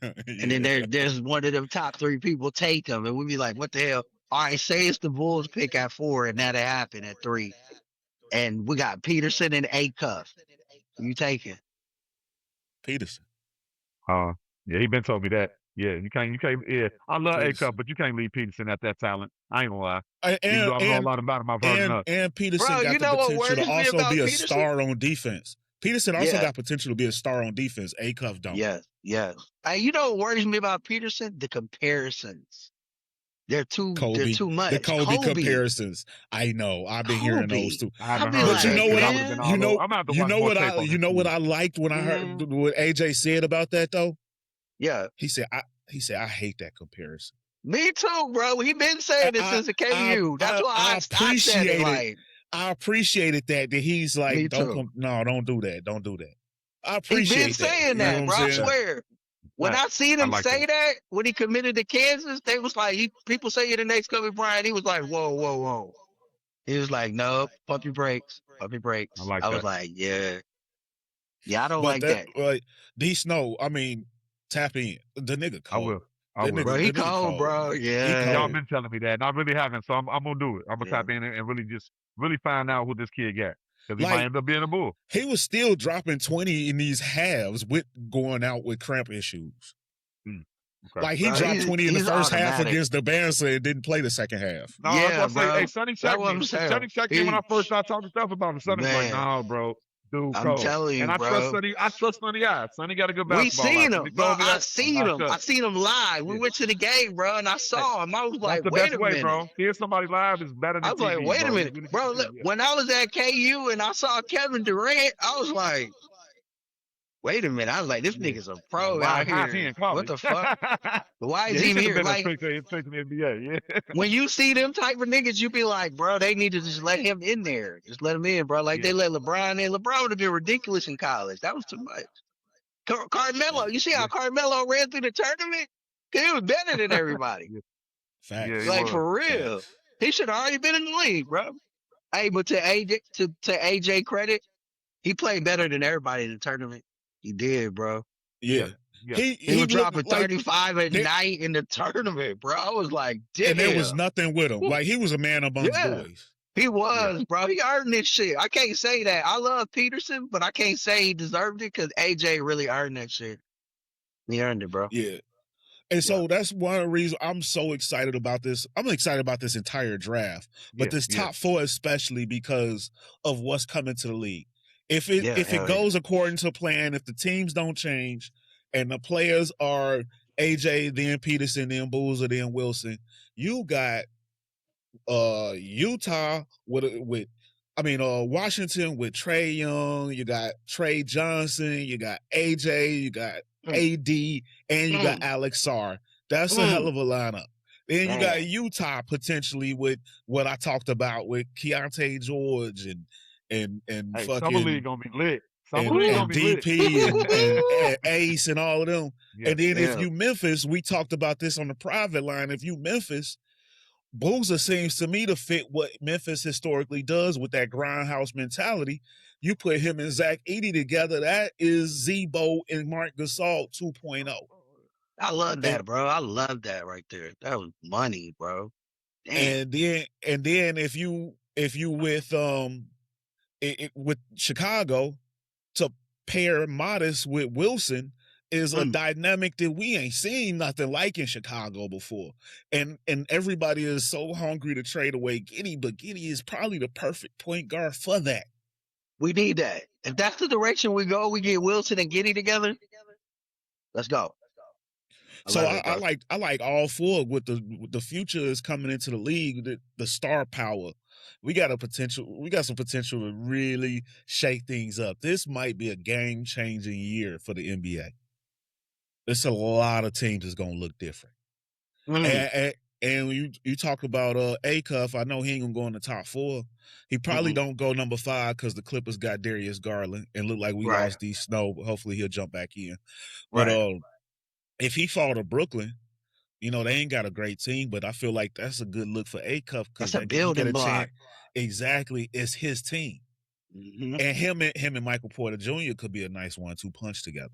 And then there's one of them top 3 people take him, and we be like, what the hell? All right, say it's the Bulls pick at 4, and that'll happen at 3. And we got Peterson and A-Cuff. You take it. Peterson. Yeah, he been told me that. Yeah, you can't. Yeah, I love A-Cup, but you can't leave Peterson at that talent. I ain't gonna lie. I know a lot about him. I've heard enough. And Peterson got the potential to also be a star on defense. Peterson also got potential to be a star on defense. A-Cuff don't. Yes. Hey, you know what worries me about Peterson? The comparisons. They're too much. The Kobe comparisons. I know. I've been hearing those too. But you know what I liked when I heard what AJ said about that though? Yeah. He said I hate that comparison. Me too, bro. He been saying this since the KU. That's why I appreciated it. I appreciated that he's like, don't do that. Don't do that. I appreciate that. He been saying that, bro. I swear. When I seen him say that, when he committed to Kansas, they was like, people say you're the next Kobe Bryant. He was like, whoa. He was like, no, pump your brakes. I was like, yeah. Yeah, I don't like that. Like, D Snow, I mean, tap in. The nigga cold. I will. Bro, he cold, bro. Yeah. Y'all been telling me that, and I really haven't, so I'm going to do it. I'm going to tap in and really find out who this kid got. Because he might end up being a Bull. He was still dropping 20 in these halves with going out with cramp issues. Okay. Like, he dropped 20 in the first half against the Bears and didn't play the second half. No, yeah, bro. Hey, Sonny checked me. Sonny checked me when I first started talking stuff about him. Sonny's like, no, bro. Dude, I'm telling you, and bro. I trust Sonny eyes. Sonny got a good basketball. We seen him, bro. I seen him live. We went to the game, bro, and I saw him. I was like, wait a minute, bro. Hear somebody live is better than I was TV, like, wait a minute, bro. Look, when I was at KU and I saw Kevin Durant, I was like, wait a minute. I was like, this nigga's a pro out here. What the fuck? Why is he even here? Like, when you see them type of niggas, you be like, bro, they need to just let him in there. Just let him in, bro. Like they let LeBron in. LeBron would have been ridiculous in college. That was too much. Carmelo, you see how Carmelo ran through the tournament? He was better than everybody. Facts. Like for real. He should have already been in the league, bro. Hey, but to AJ credit, he played better than everybody in the tournament. He did, bro. Yeah. He was dropping 35 at night in the tournament, bro. I was like, damn. And there was nothing with him. Like, he was a man amongst boys. He was, bro. He earned this shit. I can't say that. I love Peterson, but I can't say he deserved it because AJ really earned that shit. He earned it, bro. Yeah. And so that's one of the reasons I'm so excited about this. I'm excited about this entire draft, but this top 4 especially because of what's coming to the league. If it goes according to plan, if the teams don't change, and the players are AJ, then Peterson, then Boozer, then Wilson, you got Utah with Washington with Trae Young, you got Trey Johnson, you got AJ, you got AD, and you got Alex Sarr. That's a hell of a lineup. Then you got Utah potentially with what I talked about with Keontae George and fucking Summer League gonna be lit. And DP and Ace and all of them. Yeah. And then if you Memphis, we talked about this on the private line. If you Memphis, Boozer seems to me to fit what Memphis historically does with that grindhouse mentality. You put him and Zach Edey together, that is Zebo and Marc Gasol 2.0. I love that, bro. I love that right there. That was money, bro. Damn. And then if you with with Chicago to pair Modest with Wilson is a dynamic that we ain't seen nothing like in Chicago before. And everybody is so hungry to trade away Giddey, but Giddey is probably the perfect point guard for that. We need that. If that's the direction we go, we get Wilson and Giddey together. Let's go. I like all 4 with the future is coming into the league, the star power. We got some potential to really shake things up. This might be a game-changing year for the NBA. There's a lot of teams that's gonna look different. And you talk about A-Cuff, I know he ain't gonna go in the top 4. He probably don't go number 5 because the Clippers got Darius Garland and look like we lost D Snow, but hopefully he'll jump back in. But if he fall to Brooklyn, they ain't got a great team, but I feel like that's a good look for A-Cuff because that's a building block. Exactly, it's his team. And him and Michael Porter Jr. could be a nice 1-2 punch together.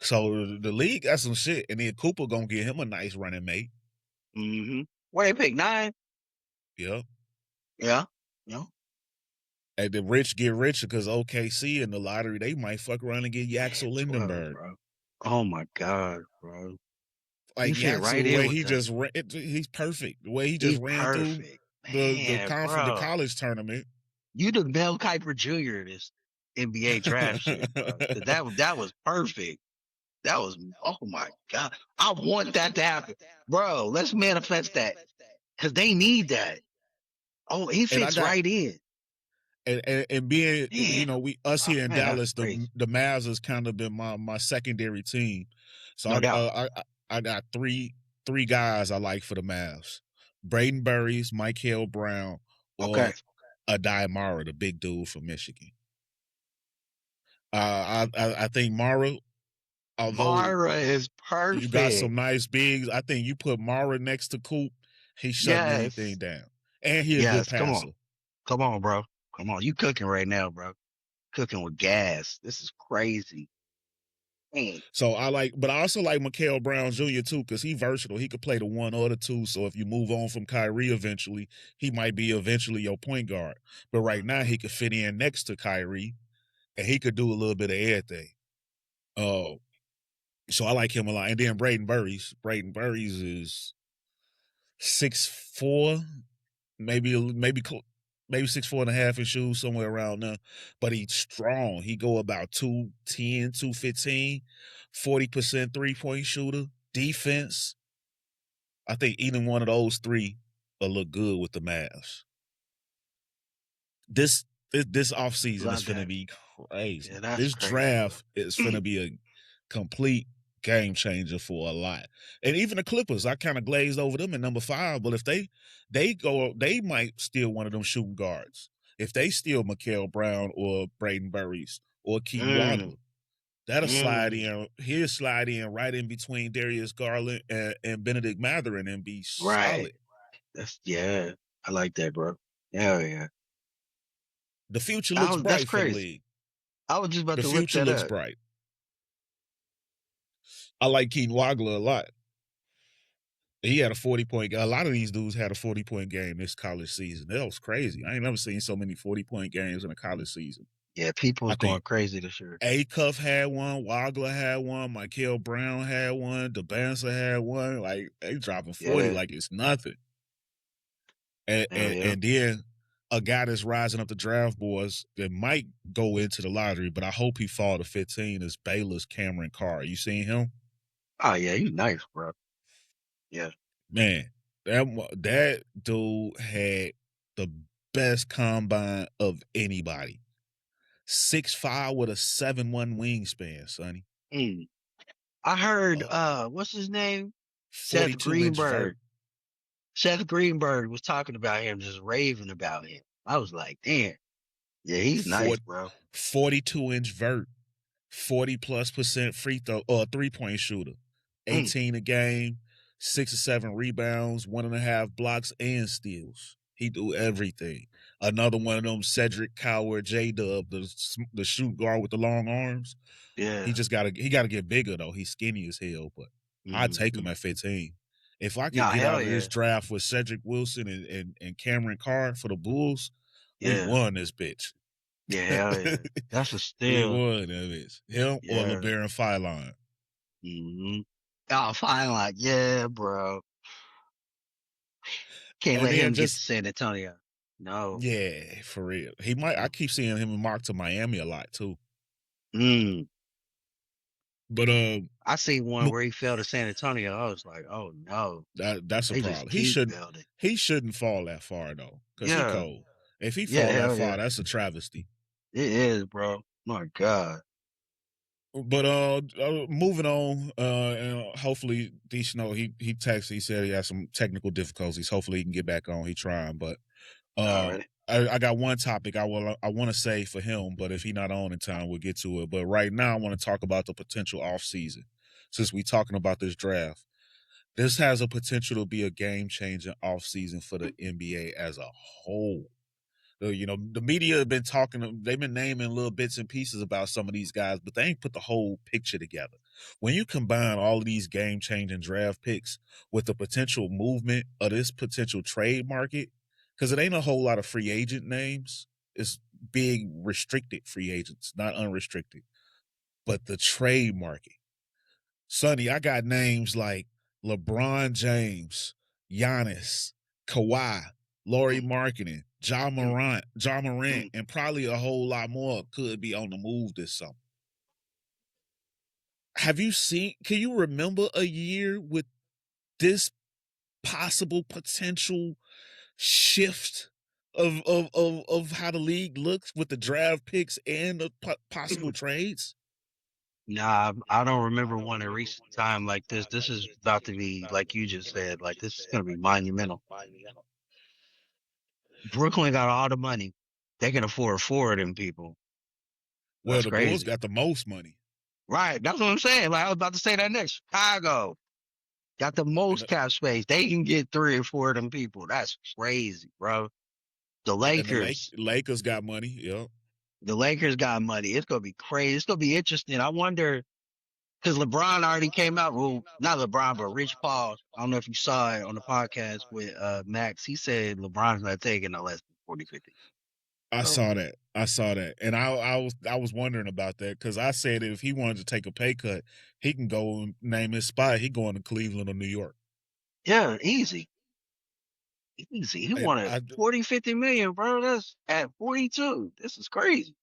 So the league got some shit, and then Cooper gonna get him a nice running mate. Where they pick 9? Yeah. And the rich get richer because OKC in the lottery they might fuck around and get Yaxel Lindenberg. Bro. Oh my God, bro! Like Yaxel, the way he's perfect. The way he just ran through the college tournament. You the Mel Kiper Jr. this NBA draft shit, bro. That was perfect. That was, oh my God. I want that to happen. Bro, let's manifest that. Because they need that. Oh, he fits right in. And being, us here in Dallas, the Mavs has kind of been my secondary team. So I got three guys I like for the Mavs. Braden Burries, Michael Brown, or Adai Mara, the big dude from Michigan. I think Mara, although Mara is perfect. You got some nice bigs. I think you put Mara next to Coop, he's shutting anything down. And he's a good passer. Come on, bro. Come on. You cooking right now, bro. Cooking with gas. This is crazy. Man. So but I also like Mikal Brown Jr. too, because he's versatile. He could play the 1 or the 2. So if you move on from Kyrie eventually, he might be eventually your point guard. But right now he could fit in next to Kyrie, and he could do a little bit of everything. So I like him a lot. And then Braden Burries. Braden Burries is 6'4", maybe 6'4.5" in shoes, somewhere around there. But he's strong. He go about 210, 215, 40% 3-point shooter, defense. I think either one of those 3 will look good with the Mavs. This offseason is going to be crazy. Yeah, this crazy. Draft is going to be a complete game changer for a lot. And even the Clippers, I kind of glazed over them in number 5, but if they go, they might steal one of them shooting guards. If they steal Mikal Brown or Braden Burries or Keith Wadler, that'll slide in. He'll slide in right in between Darius Garland and Benedict Mathurin and be solid. I like that, bro. Yeah. The future looks bright for the league. I was just about to look that up. The future looks bright. I like Keith Wadler a lot. He had a 40-point game. A lot of these dudes had a 40-point game this college season. That was crazy. I ain't never seen so many 40-point games in a college season. Yeah, people I was going think crazy this year. A-Cuff had one, Wagler had one, Michael Brown had one, DeBanza had one. Like, they dropping 40 Yeah, like it's nothing. And, hell and, yeah. and then a guy that's rising up the draft boards that might go into the lottery, but I hope he fall to 15 is Baylor's Cameron Carr. You seen him? Oh yeah, you nice, bro. Yeah. Man, that dude had the best combine of anybody. 6'5" with a 7'1" wingspan, Sonny. Mm. I heard what's his name? Seth 42-inch vert. Greenberg. Seth Greenberg was talking about him, just raving about him. I was like, damn. Yeah, he's nice, bro. 42-inch vert. 40+% free throw or 3-point shooter. 18 a game, 6 or 7 rebounds, 1.5 blocks and steals. He do everything. Another one of them Cedric Coward, J-Dub, the shoot guard with the long arms. Yeah. He gotta get bigger though. He's skinny as hell, but I'd take him at 15. If I could Nah, get out hell of yeah. this draft with Cedric Wilson and Cameron Carr for the Bulls, we Yeah. won this bitch. Yeah, hell yeah. That's a We steal. won that bitch. Him or Yeah. LeBaron Philon. Mm-hmm. Oh, fine, like, yeah, bro. Can't And let then him get to just San Antonio. No. yeah, for real. He might. I keep seeing him and Mark to Miami a lot too. Mm. But I seen one where he fell to San Antonio. I was like, oh no. that's a They just problem. keep building. He shouldn't fall that far though, because he Yeah. cold. If he Yeah, fall that hell far, yeah. that's a travesty. It is, bro. My God. But moving on, and hopefully D Snow he texted. He said he has some technical difficulties. Hopefully he can get back on. He trying, but Already. I got one topic I want to say for him, but if he not on in time, we'll get to it. But right now, I want to talk about the potential off season. Since we talking about this draft, this has a potential to be a game changing off season for the NBA as a whole. The media have been talking, they've been naming little bits and pieces about some of these guys, but they ain't put the whole picture together. When you combine all of these game changing draft picks with the potential movement of this potential trade market, because it ain't a whole lot of free agent names, it's big restricted free agents, not unrestricted. But the trade market, Sonny, I got names like LeBron James, Giannis, Kawhi, Lauri Markkanen, John Morant, and probably a whole lot more could be on the move this summer. Can you remember a year with this possible potential shift of how the league looks with the draft picks and the possible trades? Nah, I don't remember one in recent time like this. This is about to be, like you just said, like this is gonna be monumental. Brooklyn got all the money. They can afford 4 of them people. Well, That's the Bulls crazy. got the most money. Right. That's what I'm saying. Like I was about to say that next. Chicago got the most cap space. They can get 3 or 4 of them people. That's crazy, bro. The Lakers. And the Lakers got money. Yep. The Lakers got money. It's gonna be crazy. It's gonna be interesting. I wonder because LeBron already came out. Well, not LeBron, but Rich Paul. I don't know if you saw it on the podcast with Max. He said LeBron's not taking no less than 40, 50. I saw that. And I was wondering about that because I said if he wanted to take a pay cut, he can go and name his spot. He going to Cleveland or New York. Yeah, easy. He wanted 40, 50 million, bro. That's at 42. This is crazy.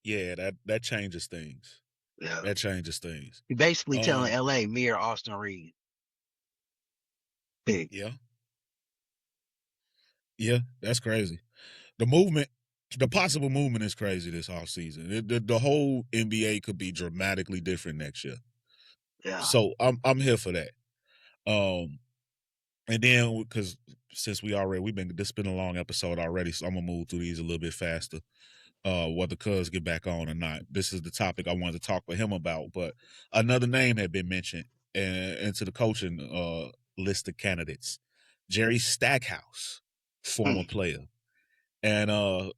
Yeah, that changes things. Yeah. That changes things. He basically telling LA, me or Austin Reed. Big. Yeah. Yeah, that's crazy. The possible movement is crazy this offseason. The whole NBA could be dramatically different next year. Yeah. So I'm here for that. And then because since this been a long episode already, so I'm gonna move through these a little bit faster. Whether Cuz get back on or not. This is the topic I wanted to talk with him about. But another name had been mentioned into the coaching list of candidates. Jerry Stackhouse, former player. And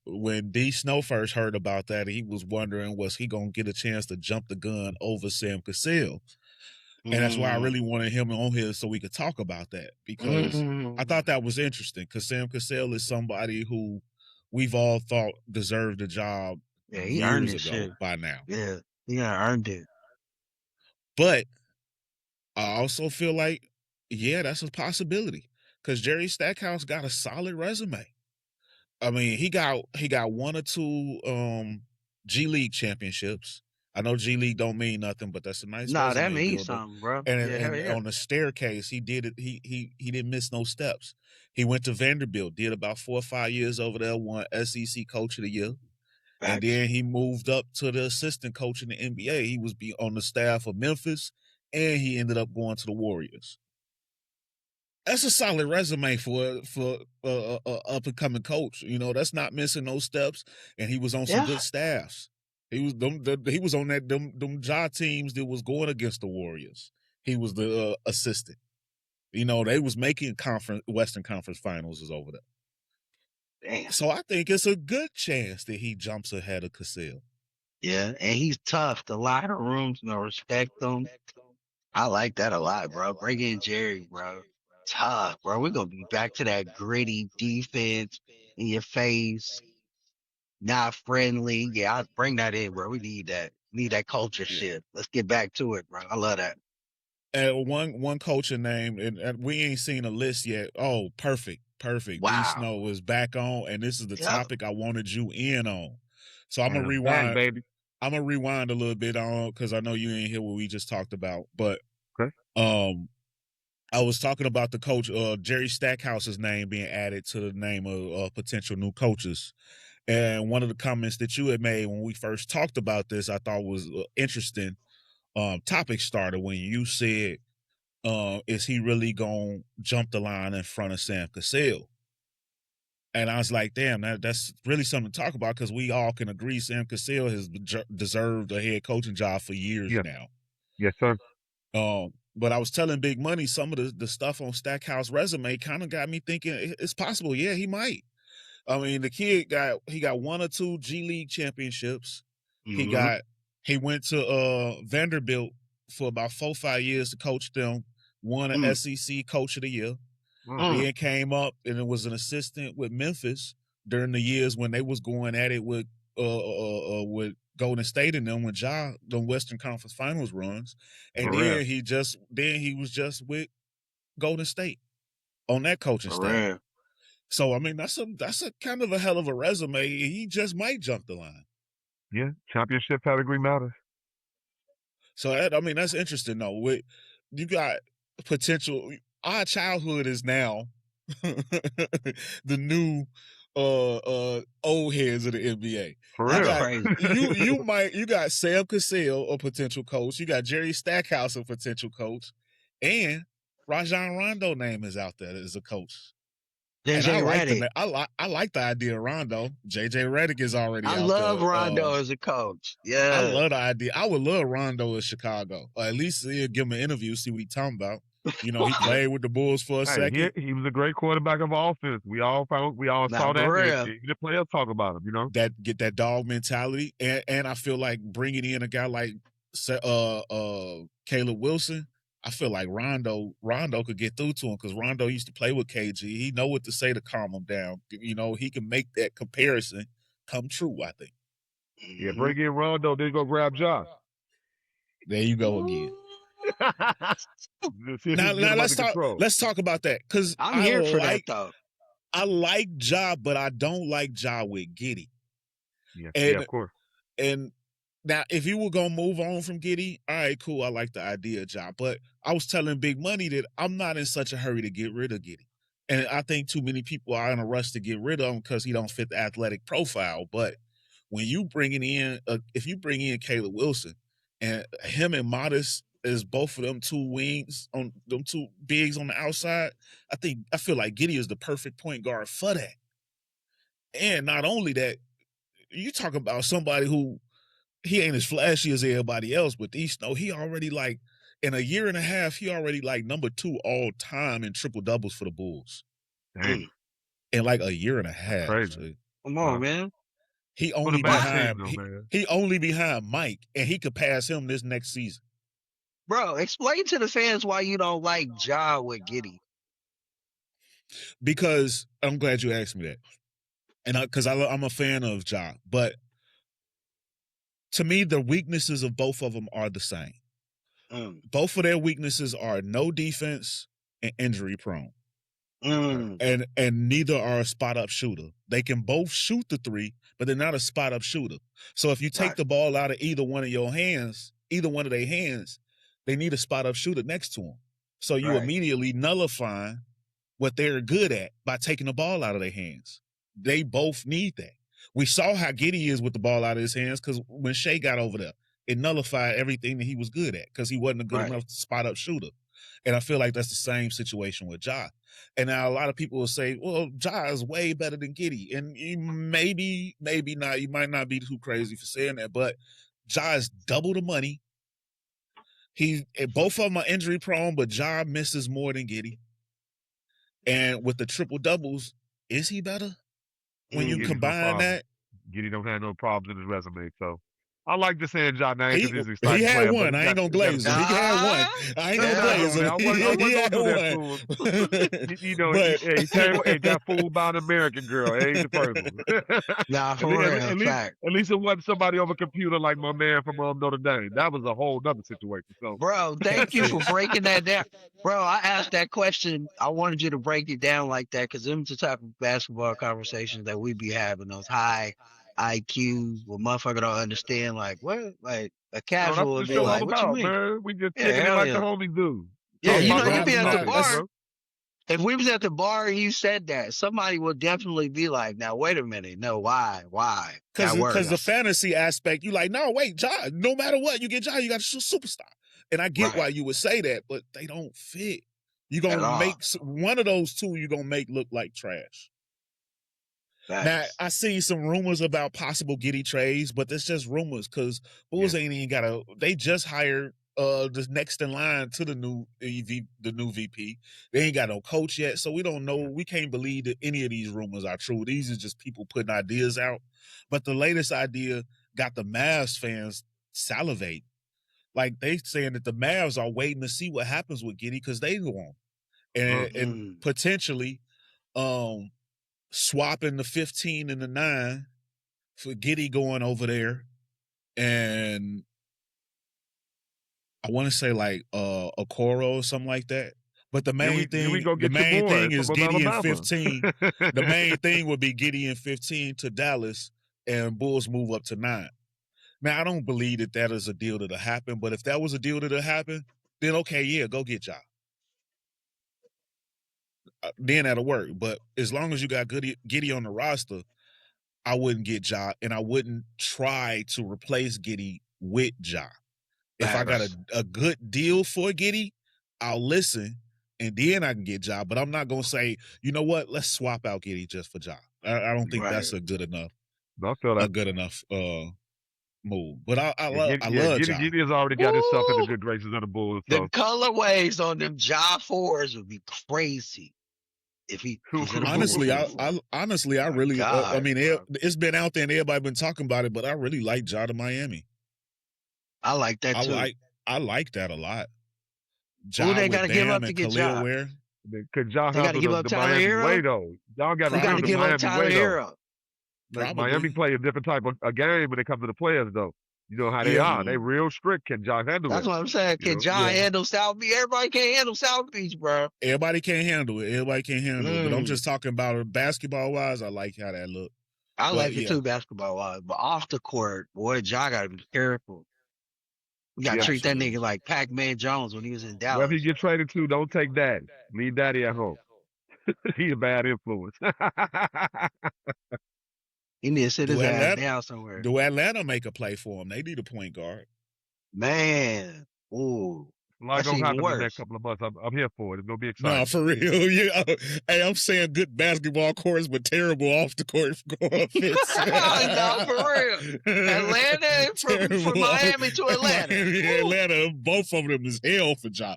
when D Snow first heard about that, he was wondering, was he going to get a chance to jump the gun over Sam Cassell? And that's why I really wanted him on here so we could talk about that, because I thought that was interesting because Sam Cassell is somebody who we've all thought deserved the job Yeah, he earned years this ago shit. by now. Yeah, he earned it. But I also feel like, yeah, that's a possibility because Jerry Stackhouse got a solid resume. I mean, he got one or two G League championships. I know G League don't mean nothing, but that's a nice Nah, that resume means builder. something, bro. And Yeah, hell and yeah. on the staircase, he did it. He didn't miss no steps. He went to Vanderbilt, did about 4 or 5 years over there, won SEC Coach of the Year, and Facts. then he moved up to the assistant coach in the NBA. He was on the staff of Memphis, and he ended up going to the Warriors. That's a solid resume for a up and coming coach. You know, that's not missing no steps, and he was on some Yeah. good staffs. He was he was on them job teams that was going against the Warriors. He was the assistant. You know, they was making Western Conference Finals is over there. Damn. So I think it's a good chance that he jumps ahead of Cassell. Yeah, and he's tough. The locker rooms, respect him. I like that a lot, bro. Bring in Jerry, bro. Tough, bro. We're gonna be back to that gritty defense in your face, not friendly. Yeah, I bring that in, bro. We need that. Need that culture shit. Let's get back to it, bro. I love that. And one coaching name, and we ain't seen a list yet. Oh, perfect. D Wow. Snow is back on, and this is the topic I wanted you in on. So I'm gonna And rewind. back, baby. I'm gonna rewind a little bit on because I know you ain't hear what we just talked about. But Okay. I was talking about the coach, Jerry Stackhouse's name being added to the name of potential new coaches. And one of the comments that you had made when we first talked about this, I thought was interesting. Topic starter when you said, is he really gonna jump the line in front of Sam Cassell? And I was like, damn, that's really something to talk about because we all can agree Sam Cassell has deserved a head coaching job for years now. Yes, sir. But I was telling Big Money some of the stuff on Stackhouse resume kind of got me thinking it's possible. Yeah, he might. I mean, the kid got 1 or 2 G League championships. Mm-hmm. He went to Vanderbilt for about 4 or 5 years to coach them. Won an SEC Coach of the Year. Then came up and was an assistant with Memphis during the years when they was going at it with Golden State and them when the Western Conference Finals runs, and then he was just with Golden State on that coaching staff. So I mean that's a kind of a hell of a resume. He just might jump the line. Yeah, championship pedigree matters. So that's interesting though. You got potential. Our childhood is now the new old heads of the NBA. For real. You got Sam Cassell, a potential coach. You got Jerry Stackhouse, a potential coach, and Rajon Rondo name is out there as a coach. JJ Redick. I like the idea of Rondo. JJ Redick is already out there. I love Rondo as a coach. Yeah. I love the idea. I would love Rondo in Chicago. Or at least give him an interview, see what he's talking about. You know, he played with the Bulls for a second. He was a great quarterback of offense. We all saw that. Even the players talk about him, you know. Get that dog mentality. And I feel like bringing in a guy like Caleb Wilson, I feel like Rondo could get through to him because Rondo used to play with KG. He know what to say to calm him down. You know, he can make that comparison come true, I think. Yeah, bring in Rondo, then go grab Josh. There you go again. now let's talk about that because I'm here for that though. I like Ja, but I don't like Ja with Giddey. Yeah, of course. And now, if you were gonna move on from Giddey, all right, cool. I like the idea of Ja, but I was telling Big Money that I'm not in such a hurry to get rid of Giddey, and I think too many people are in a rush to get rid of him because he don't fit the athletic profile. But when you if you bring in Caleb Wilson, and him and Modest is both of them 2 wings on them 2 bigs on the outside, I feel like Giddey is the perfect point guard for that. And not only that, you talk about somebody who he ain't as flashy as everybody else, but he already like in a year and a half, he already like number 2 all time in triple doubles for the Bulls. Dang. In like a year and a half. Crazy. Come on, man. He only behind Mike, and he could pass him this next season. Bro, explain to the fans why you don't like Ja with Giddey. Because I'm glad you asked me that, and because I'm a fan of Ja, but To me, the weaknesses of both of them are the same. Both of their weaknesses are no defense and injury prone. And neither are a spot up shooter. They can both shoot the three, but they're not a spot up shooter. So if you take the ball out of either one of their hands, they need a spot up shooter next to them. So you immediately nullify what they're good at by taking the ball out of their hands. They both need that. We saw how Giddey is with the ball out of his hands because when Shea got over there, it nullified everything that he was good at because he wasn't a good enough spot up shooter. And I feel like that's the same situation with Ja. And now a lot of people will say, well, Ja is way better than Giddey. And maybe not. You might not be too crazy for saying that, but Ja is double the money. Both of them are injury prone, but Ja misses more than Giddey. And with the triple doubles, is he better? When you combine that, Giddey don't have no problems in his resume. So I like to say Ja name he because he's exciting. He had one. I ain't gonna glaze him. He had one. I ain't gonna glaze him. I wasn't gonna do that to him. You know, he got fooled by an American girl. It ain't the first one. Nah, for real, fact. At least it wasn't somebody over a computer like my man from Notre Dame. That was a whole nother situation. So, bro, thank you for breaking that down. Bro, I asked that question. I wanted you to break it down like that because them the type of basketball conversations that we be having, those high IQ where motherfucker don't understand, like, what? Like, a casual would be like, what you mean? Man. We just kicking it like the homies do. Yeah, you know, you be at the bar. If we was at the bar and you said that, somebody would definitely be like, now, wait a minute. No, why? Because the fantasy aspect, you like, no, wait, Ja, no matter what, you get Ja, you got a superstar. And I get why you would say that, but they don't fit. You're going to make one of those two, you're going to make look like trash. Now, I see some rumors about possible Giddey trades, but it's just rumors because Bulls ain't even they just hired the next in line to the new VP. They ain't got no coach yet, so we don't know. We can't believe that any of these rumors are true. These are just people putting ideas out. But the latest idea got the Mavs fans salivate. Like they saying that the Mavs are waiting to see what happens with Giddey because they won't. And potentially swapping the 15 and the 9 for Giddey going over there. And I want to say like a Okoro or something like that. But the main thing is Giddey and 15. The main thing would be Giddey and 15 to Dallas and Bulls move up to 9. Now, I don't believe that is a deal that'll happen, but if that was a deal that'll happen, then okay, yeah, go get Ja. Then that'll work. But as long as you got Giddey on the roster, I wouldn't get Ja, and I wouldn't try to replace Giddey with Ja. If I got a good deal for Giddey, I'll listen, and then I can get Ja. But I'm not going to say, you know what, let's swap out Giddey just for Ja. I don't think that's a good enough move. But I love Ja. Giddey has already got himself in the good graces of the Bulls. So. The colorways on them Ja 4s would be crazy. If he honestly, I really, I mean, it's been out there and everybody been talking about it, but I really like Ja to Miami. I like that too. I like that a lot. Ja who they got to give up to get Ja? Because Ja got to give up Tyler Hero? Way, though. Y'all got to give up Tyler Hero. Like Miami play a different type of game when it comes to the players, though. You know how they are. They real strict. Can Ja handle it? That's what I'm saying. Can Ja handle South Beach? Everybody can't handle South Beach, bro. Everybody can't handle it. But I'm just talking about it basketball-wise. I like how that look. I like it too, basketball-wise. But off the court, boy, Ja got to be careful. We got to treat that nigga like Pac-Man Jones when he was in Dallas. Wherever he get traded to, don't take Daddy. Leave Daddy at home. He a bad influence. He need to sit his ass down somewhere. Do Atlanta make a play for him? They need a point guard. Man. Ooh. A lot gonna happen in the next couple of months. I'm here for it. It's gonna be exciting. No, for real. Hey, I'm saying good basketball courts, but terrible off the court offense. No, for real. Atlanta from Miami to Atlanta. Atlanta, both of them is hell for Ja.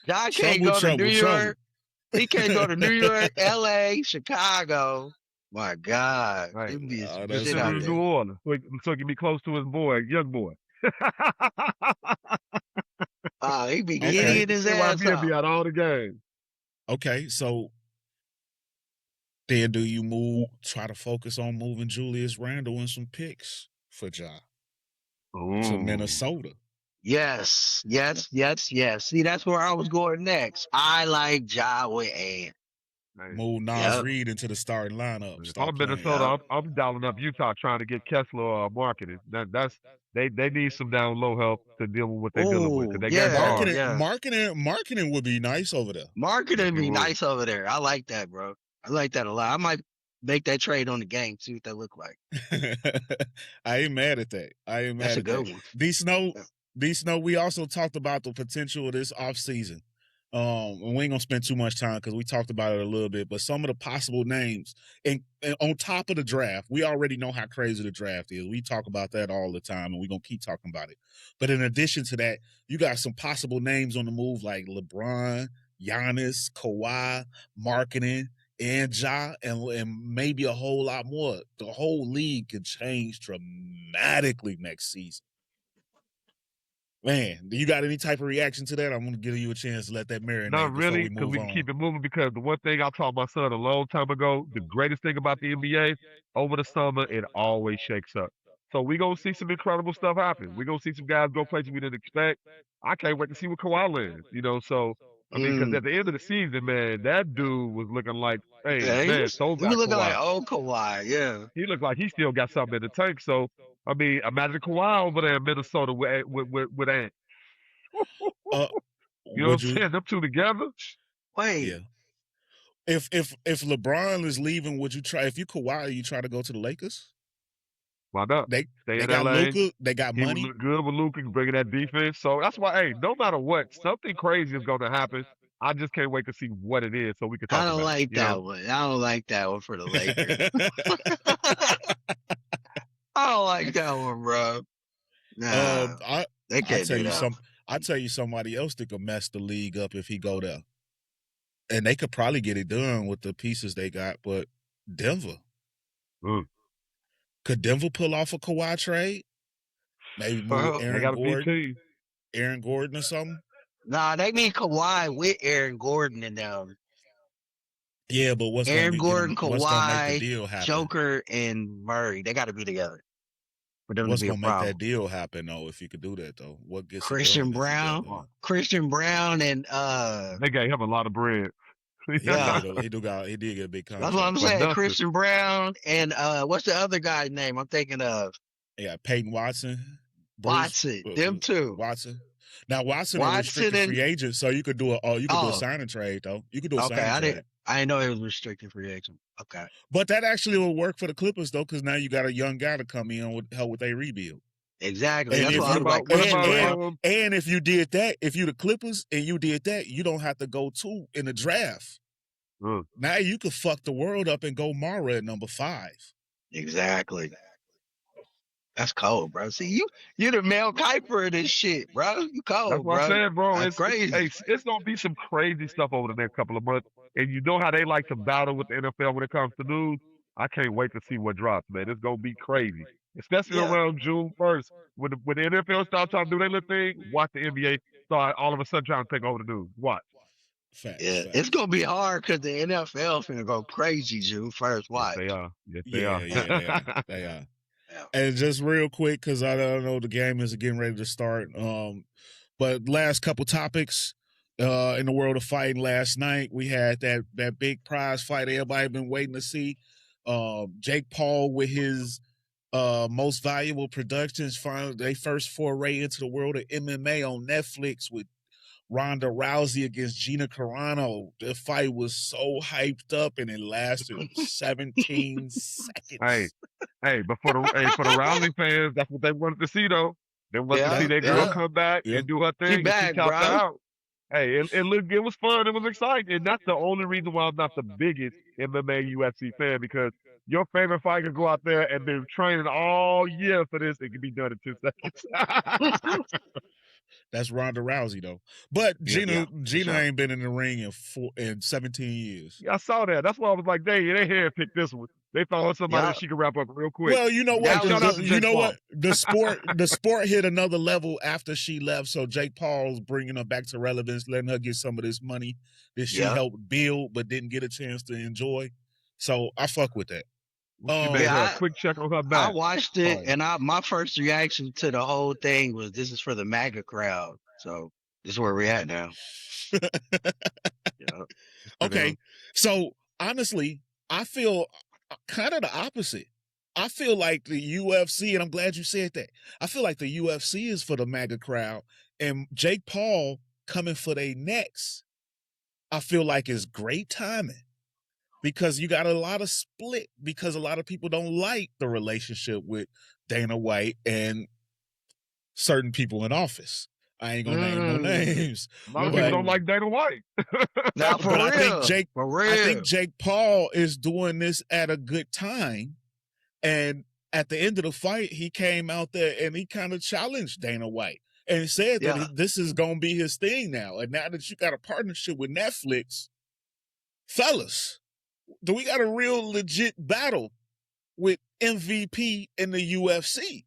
Ja can't go to New York. He can't go to New York, LA, Chicago. My God. Right. New Orleans. So he can be close to his boy, young boy. He be getting his ass He'll be out all the games. Okay, so then do you try to focus on moving Julius Randle and some picks? for Ja to Ooh. Minnesota. Yes. See, that's where I was going next. I like Ja with Ant. Hey, Move Nas Yep. Reed into the starting lineup. if Start I'm playing. Minnesota, I'm dialing up Utah trying to get Kessler marketing. They need some down low help to deal with what they're dealing with because Oh, they got yeah, guards. yeah. Marketing would be nice over there. Marketing It be would. nice over there. I like that, bro. I like that a lot. I might make that trade on the game, see what that look like. I ain't mad at that. That's a good one. D Snow, Yeah. we also talked about the potential of this offseason. And we ain't gonna spend too much time because we talked about it a little bit, but some of the possible names and on top of the draft, we already know how crazy the draft is. We talk about that all the time and we're gonna keep talking about it. But in addition to that, you got some possible names on the move like LeBron, Giannis, Kawhi, Markkanen, and Ja, and maybe a whole lot more. The whole league could change dramatically next season. Man, do you got any type of reaction to that? I'm going to give you a chance to let that marinate Not before really, we because move we can on. keep it moving. Because the one thing I taught my son a long time ago, the greatest thing about the NBA over the summer, it always shakes up. So we gonna see some incredible stuff happen. We gonna see some guys go places we didn't expect. I can't wait to see what Kawhi lands. So I mean, because at the end of the season, man, that dude was looking like, hey, Yeah, man, he was throwback looking like Kawhi. old Kawhi. Yeah. He looked like he still got something in the tank. So I mean, imagine Kawhi over there in Minnesota with Ant. Uh, You know would what I'm you? saying? Them two together. Wait. Yeah. If LeBron is leaving, would you try? If you Kawhi, you try to go to the Lakers? Why not? They Stay in got LA. Luka. They got He would money. look good with Luka bringing that defense. So that's why, hey, no matter what, something crazy is going to happen. I just can't wait to see what it is so we can I talk don't about it. like that one. I don't like that one for the Lakers. I don't like that one, bro. Nah, they can't do that. I tell you somebody else that could mess the league up if he go there, and they could probably get it done with the pieces they got. But Denver, could Denver pull off a Kawhi trade? Maybe move They got a BT. Aaron Gordon or something. Nah, they need Kawhi with Aaron Gordon and them. Yeah, but what's Aaron Gordon, what's gonna make the Kawhi, deal happen? Joker, and Murray. They got to be together for them What's to be a gonna make problem. that deal happen though? If you could do that though, what gets Christian Brown, and They gave him a lot of bread. yeah, he did get a big contract. that's what I'm saying. Christian Brown and what's the other guy's name? I'm thinking of. Yeah, Peyton Watson. Watson, them two. Watson. Now Watson a restricted free agent, so you could do a sign and trade though. You could do a sign and trade. I didn't know it was restricted free agent. Okay, but that actually will work for the Clippers though, because now you got a young guy to come in with help with their rebuild. Exactly. And that's what I was like. And if you did that, if you the Clippers and you did that, you don't have to go 2 in the draft. Now you could fuck the world up and go Mara at number 5. Exactly. That's cold, bro. See, you the Mel Kiper of this shit, bro. You cold, That's what bro. I said, bro. That's crazy. It's gonna be some crazy stuff over the next couple of months. And you know how they like to battle with the NFL when it comes to news. I can't wait to see what drops, man. It's gonna be crazy, especially around June 1st when the NFL starts trying to do their little thing. Watch the NBA start all of a sudden trying to take over the news. Watch. Facts. It's gonna be hard because the NFL finna go crazy June 1st. Watch. Yes, they are. Yeah, they are. And just real quick, because I don't know the game is getting ready to start. But last couple topics in the world of fighting last night, we had that big prize fight everybody been waiting to see. Jake Paul with his most valuable productions, finally their first foray into the world of MMA on Netflix with Ronda Rousey against Gina Carano. The fight was so hyped up and it lasted 17 seconds. Hey, but for the Rousey fans, that's what they wanted to see though. They wanted to see their girl come back and do her thing. Back, she topped out. Hey, it was fun. It was exciting. And that's the only reason why I'm not the biggest MMA UFC fan, because your favorite fighter can go out there and been training all year for this. It can be done in 2 seconds. That's Ronda Rousey though. But Gina ain't been in the ring in 17 years. Yeah, I saw that. That's why I was like, they handpicked this one. They found somebody that she could wrap up real quick. Well, you know what? The sport hit another level after she left. So Jake Paul's bringing her back to relevance, letting her get some of this money that she helped build but didn't get a chance to enjoy. So I fuck with that. She made her a Yeah, quick check on her I back. watched it, Oh, and my first reaction to the whole thing was, "This is for the MAGA crowd." So this is where we're at now. Yeah. it's for them. Okay, so honestly, I feel kind of the opposite. I feel like the UFC, and I'm glad you said that. I feel like the UFC is for the MAGA crowd, and Jake Paul coming for their necks. I feel like is great timing because you got a lot of split because a lot of people don't like the relationship with Dana White and certain people in office. I ain't gonna name no names, A lot of people but don't like Dana White. Now, for but real, I think Jake Paul is doing this at a good time. And at the end of the fight, he came out there and he kind of challenged Dana White and said Yeah. that this is going to be his thing now. And now that you got a partnership with Netflix, fellas, do we got a real legit battle with MVP in the UFC?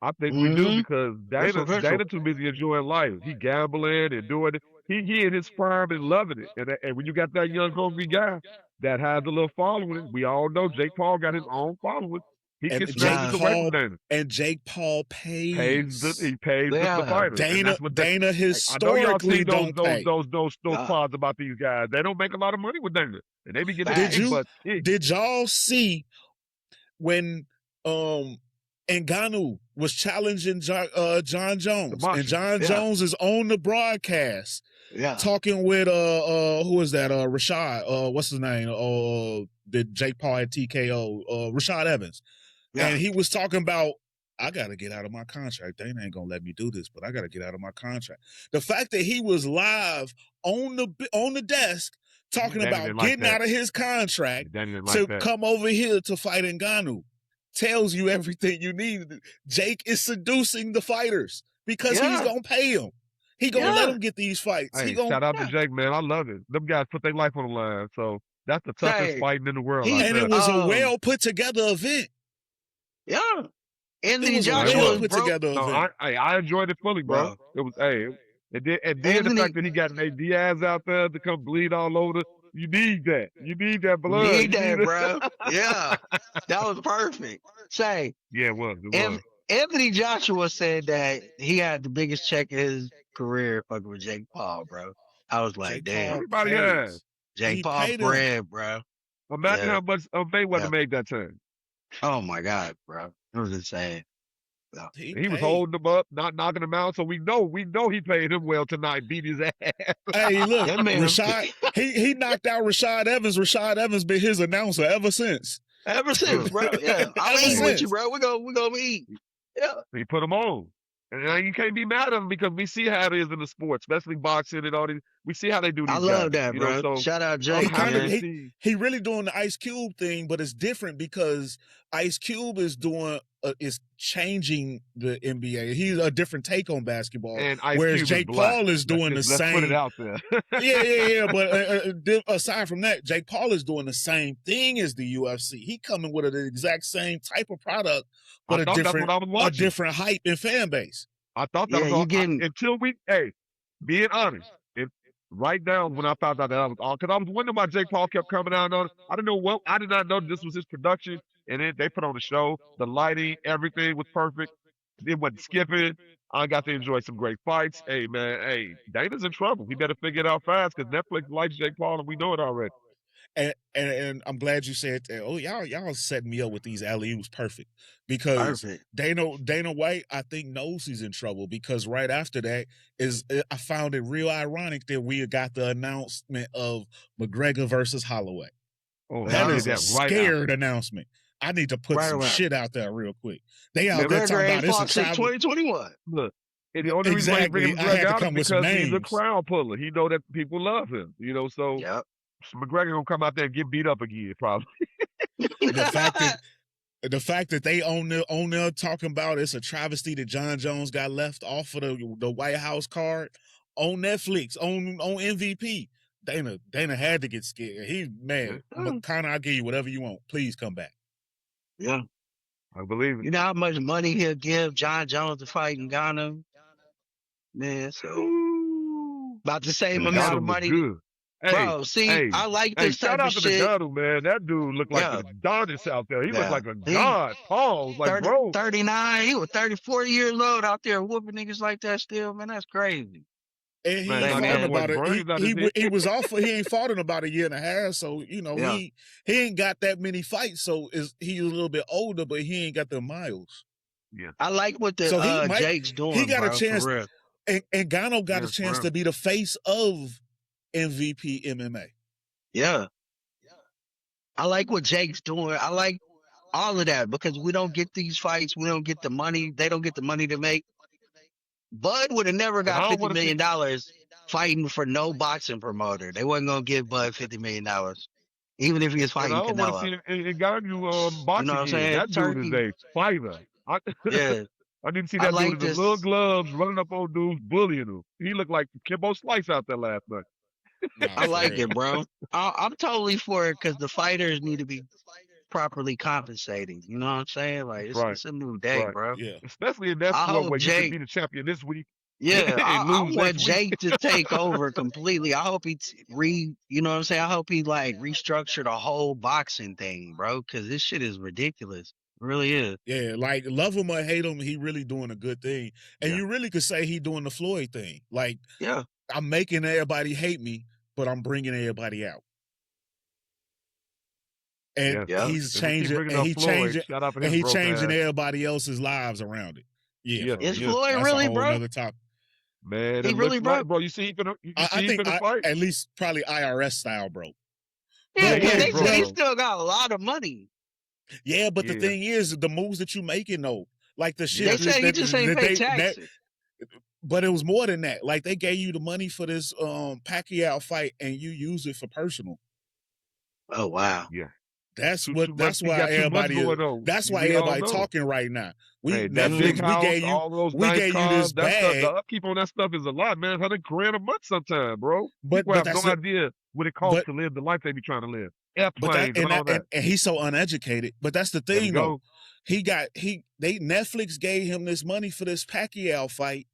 I think we do because That's official. Dana too busy enjoying life. He gambling and doing it. He in his prime and loving it. And when you got that young hungry guy that has a little following, we all know Jake Paul got his own following. He And can snatch this away from Dana. Jake Paul pays. He pays the fighters. Dana I know y'all historically seen don't pay. those pods about these guys. They don't make a lot of money with Dana. And they be getting Did y'all see when Ngannou was challenging John Jones, and John Jones is on the broadcast, talking with who is that? Rashad, what's his name? That Jake Paul had TKO, Rashad Evans, and he was talking about, I got to get out of my contract. They ain't gonna let me do this, but I got to get out of my contract. The fact that he was live on the desk talking about getting out of his contract to come over here to fight Ngannou tells you everything you need. Jake is seducing the fighters because he's gonna pay him. He gonna let him get these fights. Hey, shout out to Jake, man. I love it. Them guys put their life on the line. So that's the toughest fighting in the world. And it was a well put together event. Yeah. Anthony Joshua put together. I enjoyed it fully, bro. It was and then the fact that he got Nate Diaz out there to come bleed all over. You need that. You need that blood. You need that, bro. Yeah. That was perfect. Say. Yeah, it was. Anthony Joshua said that he had the biggest check of his career fucking with Jake Paul, bro. I was like, damn. Everybody has. Jake Paul bread, bro. Imagine how much Mayweather made that time. Oh, my God, bro. It was insane. Yeah. He was holding him up, not knocking him out. So we know he paid him well tonight, beat his ass. Hey, look, Rashad, he knocked out Rashad Evans. Rashad Evans been his announcer ever since. Ever since, bro. Yeah. I'm eating with you, bro. We're gonna eat. Yeah. He put him on. And you can't be mad at him because we see how it is in the sport, especially boxing and all these. We see how they do these I love guys, that, bro. So shout out Jake. He really doing the Ice Cube thing, but it's different because Ice Cube is doing is changing the NBA. He's a different take on basketball, and whereas Jake Paul is doing the same. Let's put it out there. yeah. But aside from that, Jake Paul is doing the same thing as the UFC. He coming with the exact same type of product, but a different hype and fan base. I thought that was all. Until being honest, right now when I found out that I was on, because I was wondering why Jake Paul kept coming out on it. I did not know this was his production. And then they put on the show, the lighting, everything was perfect. It wasn't skipping. I got to enjoy some great fights. Hey, man, Dana's in trouble. He better figure it out fast because Netflix likes Jake Paul, and we know it already. And I'm glad you said that. Oh, y'all setting me up with these alley-oops perfect. Because Dana White, I think, knows he's in trouble because right after that I found it real ironic that we got the announcement of McGregor versus Holloway. Oh, that is a scared announcement. I need to put some shit out there real quick. They out there talking about this in 2021. Look, and the only reason why he bring McGregor out is because he's a crowd puller. He know that people love him, so McGregor gonna come out there and get beat up again, probably. The fact that they on there talking about it's a travesty that John Jones got left off of the White House card on Netflix, on MVP. Dana had to get scared. He's mad. Connor, I'll give you whatever you want. Please come back. Yeah. I believe it. You know how much money he'll give John Jones to fight Ngannou? Man, so about the same amount of money. Bro, see, hey, I like hey! this Shout type of out to the shit. Gunner, man. That dude looked like Yeah, the Adonis out there. He looked yeah. like a He god. Pause, like 30, bro. 39. He was 30, 40 years old out there whooping niggas like that still, man. That's crazy. And he Man, ain't Hey, knocked fought in that man. boy's about it. brains out his head. He was off. He ain't fought in about a year and a half. So Yeah. he ain't got that many fights. So he's a little bit older, but he ain't got the miles. Yeah, I like what the So Jake's he doing, got a bro, for chance, real. and Gano got a yeah, chance bro. to be the face of MVP MMA. Yeah. I like what Jake's doing. I like all of that because we don't get these fights. We don't get the money. They don't get the money to make. Bud would have never And I got don't $50 want to see. million fighting for no boxing promoter. They wasn't going to give Bud $50 million, even if he was And I fighting don't want to Canelo. see it got you You know box what I'm again. saying? That dude is Turkey. a fighter. Yeah. I didn't see I that dude like in the little this. gloves running up on dudes, bullying them. He looked like Kimbo Slice out there last night. Nah, I for like real. it, bro. I'm totally for it because the fighters need to be properly compensated. You know what I'm saying? Like That's right. it's a new That's day, right. bro. Yeah. Especially in that I sport hope where you could Jake. be the champion this week Yeah, and I lose want next week. Jake to take over completely. I hope you know what I'm saying? I hope he like restructure the whole boxing thing, bro, because this shit is ridiculous. It really is. Yeah, like love him or hate him, he really doing a good thing. And Yeah. you really could say he doing the Floyd thing. Like, Yeah. I'm making everybody hate me, but I'm bringing everybody out. And Yeah. Yeah. he's If we keep changing, bringing and up he Floyd, changing, shout out to and his he broke changing ass. everybody else's lives around it. Yeah, Yeah, for Is real. yeah. Floyd That's a really whole broke? nother topic. Man, He it really looks like, broke? bro. You see I he think finna fight? at least probably IRS style broke. Yeah, Yeah, But he because ain't they broke said he though. still got a lot of money. yeah, but the Yeah. thing is, the moves that you making though, like the Yeah. They shit said he just ain't that pay they taxes. but it was more than that. Like they gave you the money for this Pacquiao fight, and you use it for personal. Oh wow. Yeah. That's Too much. That's He why got too much everybody. going on. That's why We all everybody know. talking right now. Hey, that big Netflix, house, all those we nice gave you cars, this that stuff, the bag, upkeep on that stuff is a lot, man. $100,000 a month sometimes, bro. People but have no that's it. idea what it costs But to live the life they be trying to live. but Airplanes and all that. and he's so uneducated. But that's the There we thing though. go. Netflix gave him this money for this Pacquiao fight.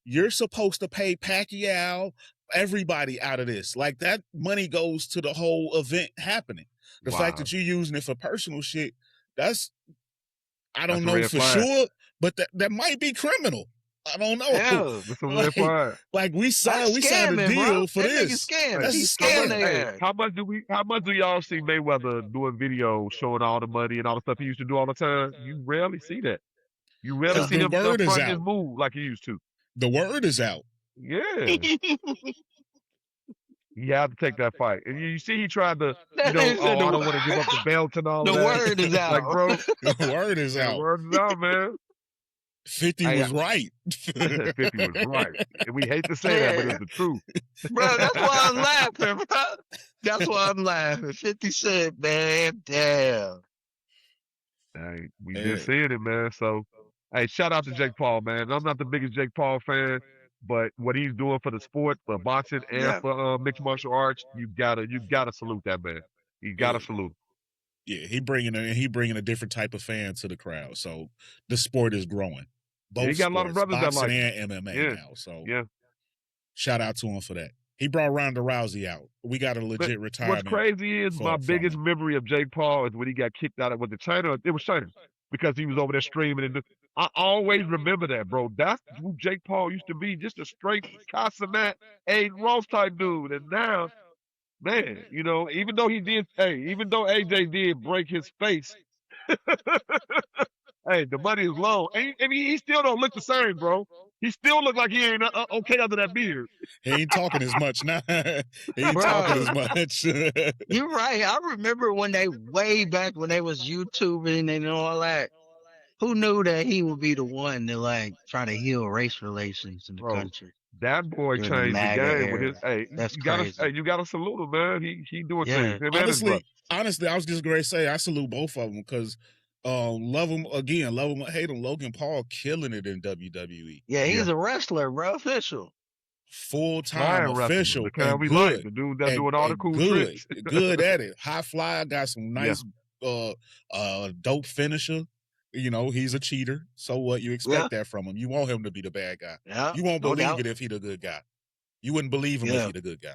You're supposed to pay Pacquiao, everybody out of this. Like that money goes to the whole event happening. The fact Wow. that you're using it for personal shit, I That's don't a know red for flag. sure, but that might be criminal. I don't know. Yeah. That's a red flag. Like we signed a Scamming, deal bro. for That nigga this. scamming. That's He a scamming scam. their ass. How much do y'all see Mayweather doing videos showing all the money and all the stuff he used to do all the time? You rarely see that. You rarely Because see the him word is front his out. move like he used to. The word is out. Yeah. He had to take that fight. And you see he tried to, That nigga said I don't want to give up the belt and all the of that. word is out. Like, bro, The word is the out. word is out, man. 50 Hey, was right. 50 was right. And we hate to say that, but it's the truth. Bro, that's why I'm laughing, bro. That's why I'm laughing. 50 Cent, man. Damn. Hey, we Yeah. been seeing it, man. So, hey, shout out to Jake Paul, man. I'm not the biggest Jake Paul fan, but what he's doing for the sport, for boxing, and Yeah. for mixed martial arts, you gotta salute that man. You gotta salute. Yeah, he bringing a different type of fan to the crowd. So the sport is growing. Yeah, he Both got a lot of sports, brothers that boxing like and MMA Yeah. now. So Yeah. shout out to him for that. He brought Ronda Rousey out. We got a legit What's retirement. crazy is my from biggest him. memory of Jake Paul is when he got kicked out of was it China? It was China because he was over there streaming. And I always remember that, bro. That's who Jake Paul used to be, just a straight consummate Aiden Ross type dude. And now, man, even though AJ did break his face, hey, the money is low. And he still don't look the same, bro. He still look like he ain't okay under that beard. He ain't talking as much now. He ain't Bro. talking as much. You're right. I remember when way back when they was YouTubing and all that. Who knew that he would be the one to like try to heal race relations in the Bro, country? that boy During the changed the MAGA game with era. his. Hey, That's you gotta, crazy. you gotta salute him, man. He doing Yeah. things. Him and his brother. Honestly, I was just going to say I salute both of them because love him or hate him. Logan Paul killing it in WWE. Yeah, he's a wrestler, bro. Official. Full-time official. The kind and we good. like. The dude that's doing all the cool good, tricks. good at it. High flyer, got some nice dope finisher. He's a cheater. So what? You expect that from him. You want him to be the bad guy. Yeah. You won't no believe doubt. it if he the good guy. You wouldn't believe him if he the good guy.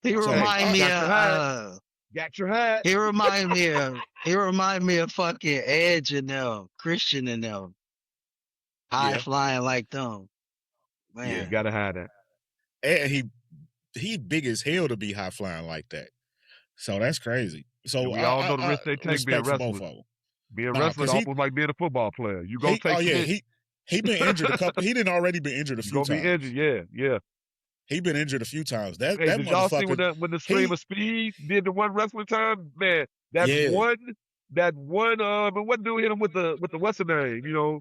He So, remind me got your hat. of Got your hat. he remind me of fucking Edge and them, Christian and them, high Yeah. flying like them. You Man, gotta have that. and he big as hell to be high flying like that. So that's crazy. So And we all know the risk they take being respect for both wrestlers. of them. Being a Nah, wrestler 'cause he- almost like being a football player. You gonna take oh some yeah, hits. he been injured a couple. He didn't already been injured a You few gonna be times. injured. Yeah. He been injured a few times. That Hey, did y'all see motherfucker. when the stream of speed did the one wrestling time? Man, that one but what dude hit him with the what's the name? You know,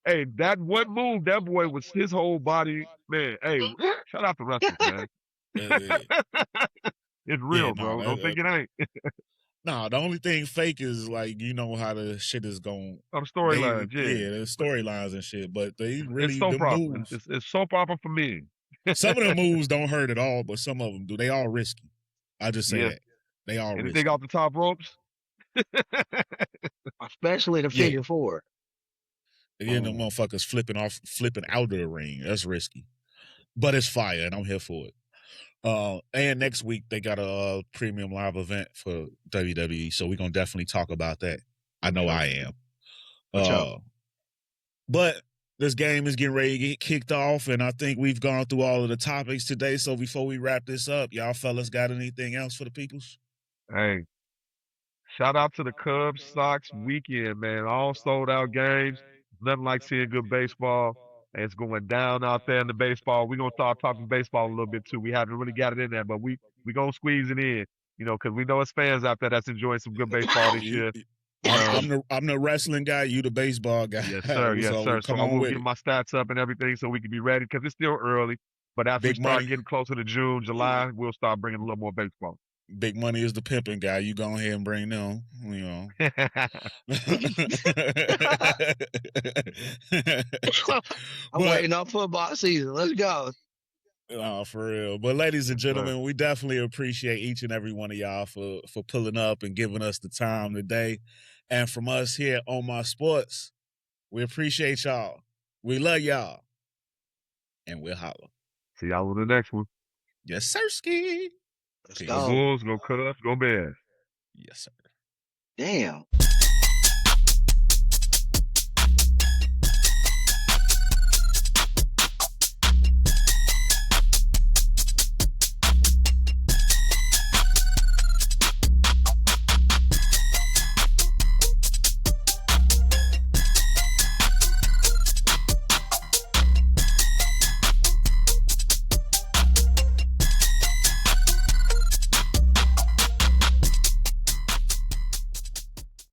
hey, that one move, that boy was his whole body, man. Hey, shout out to wrestlers, man. It's real, bro. Don't think it ain't. Nah, the only thing fake is like you know how the shit is going. On the storylines, yeah, the storylines and shit. But they really it's soap the opera. moves. It's soap opera for me. Some of the moves don't hurt at all, but some of them do. They all risky. I just say that they all Anything risky. off the top ropes. especially the figure four. Then the motherfuckers flipping out of the ring. That's risky, but it's fire, and I'm here for it. And next week they got a premium live event for WWE, so we're gonna definitely talk about that. I know I am. But this game is getting ready to get kicked off, and I think we've gone through all of the topics today. So before we wrap this up, y'all fellas got anything else for the peoples? Hey, shout out to the Cubs Sox weekend, man. All sold out games. Nothing like seeing good baseball. And it's going down out there in the baseball. We're gonna start talking baseball a little bit too. We haven't really got it in there, but we gonna squeeze it in, you know, because we know it's fans out there that's enjoying some good baseball this year. I'm the wrestling guy. You the baseball guy. Yes, sir. Yes, sir. So I will get my stats up and everything so we can be ready because it's still early. But as we start getting closer to June, July, we'll start bringing a little more baseball. Big Money is the pimping guy. You go ahead and bring them, you know. I'm waiting on football season. Let's go. For real. But ladies and gentlemen, we definitely appreciate each and every one of y'all for pulling up and giving us the time today. And from us here on My Sports, we appreciate y'all. We love y'all. And we'll holler. See y'all on the next one. Yes, sir, Ski. Let's go. Go Bulls, go Cubs, go Bears. Yes, sir. Damn.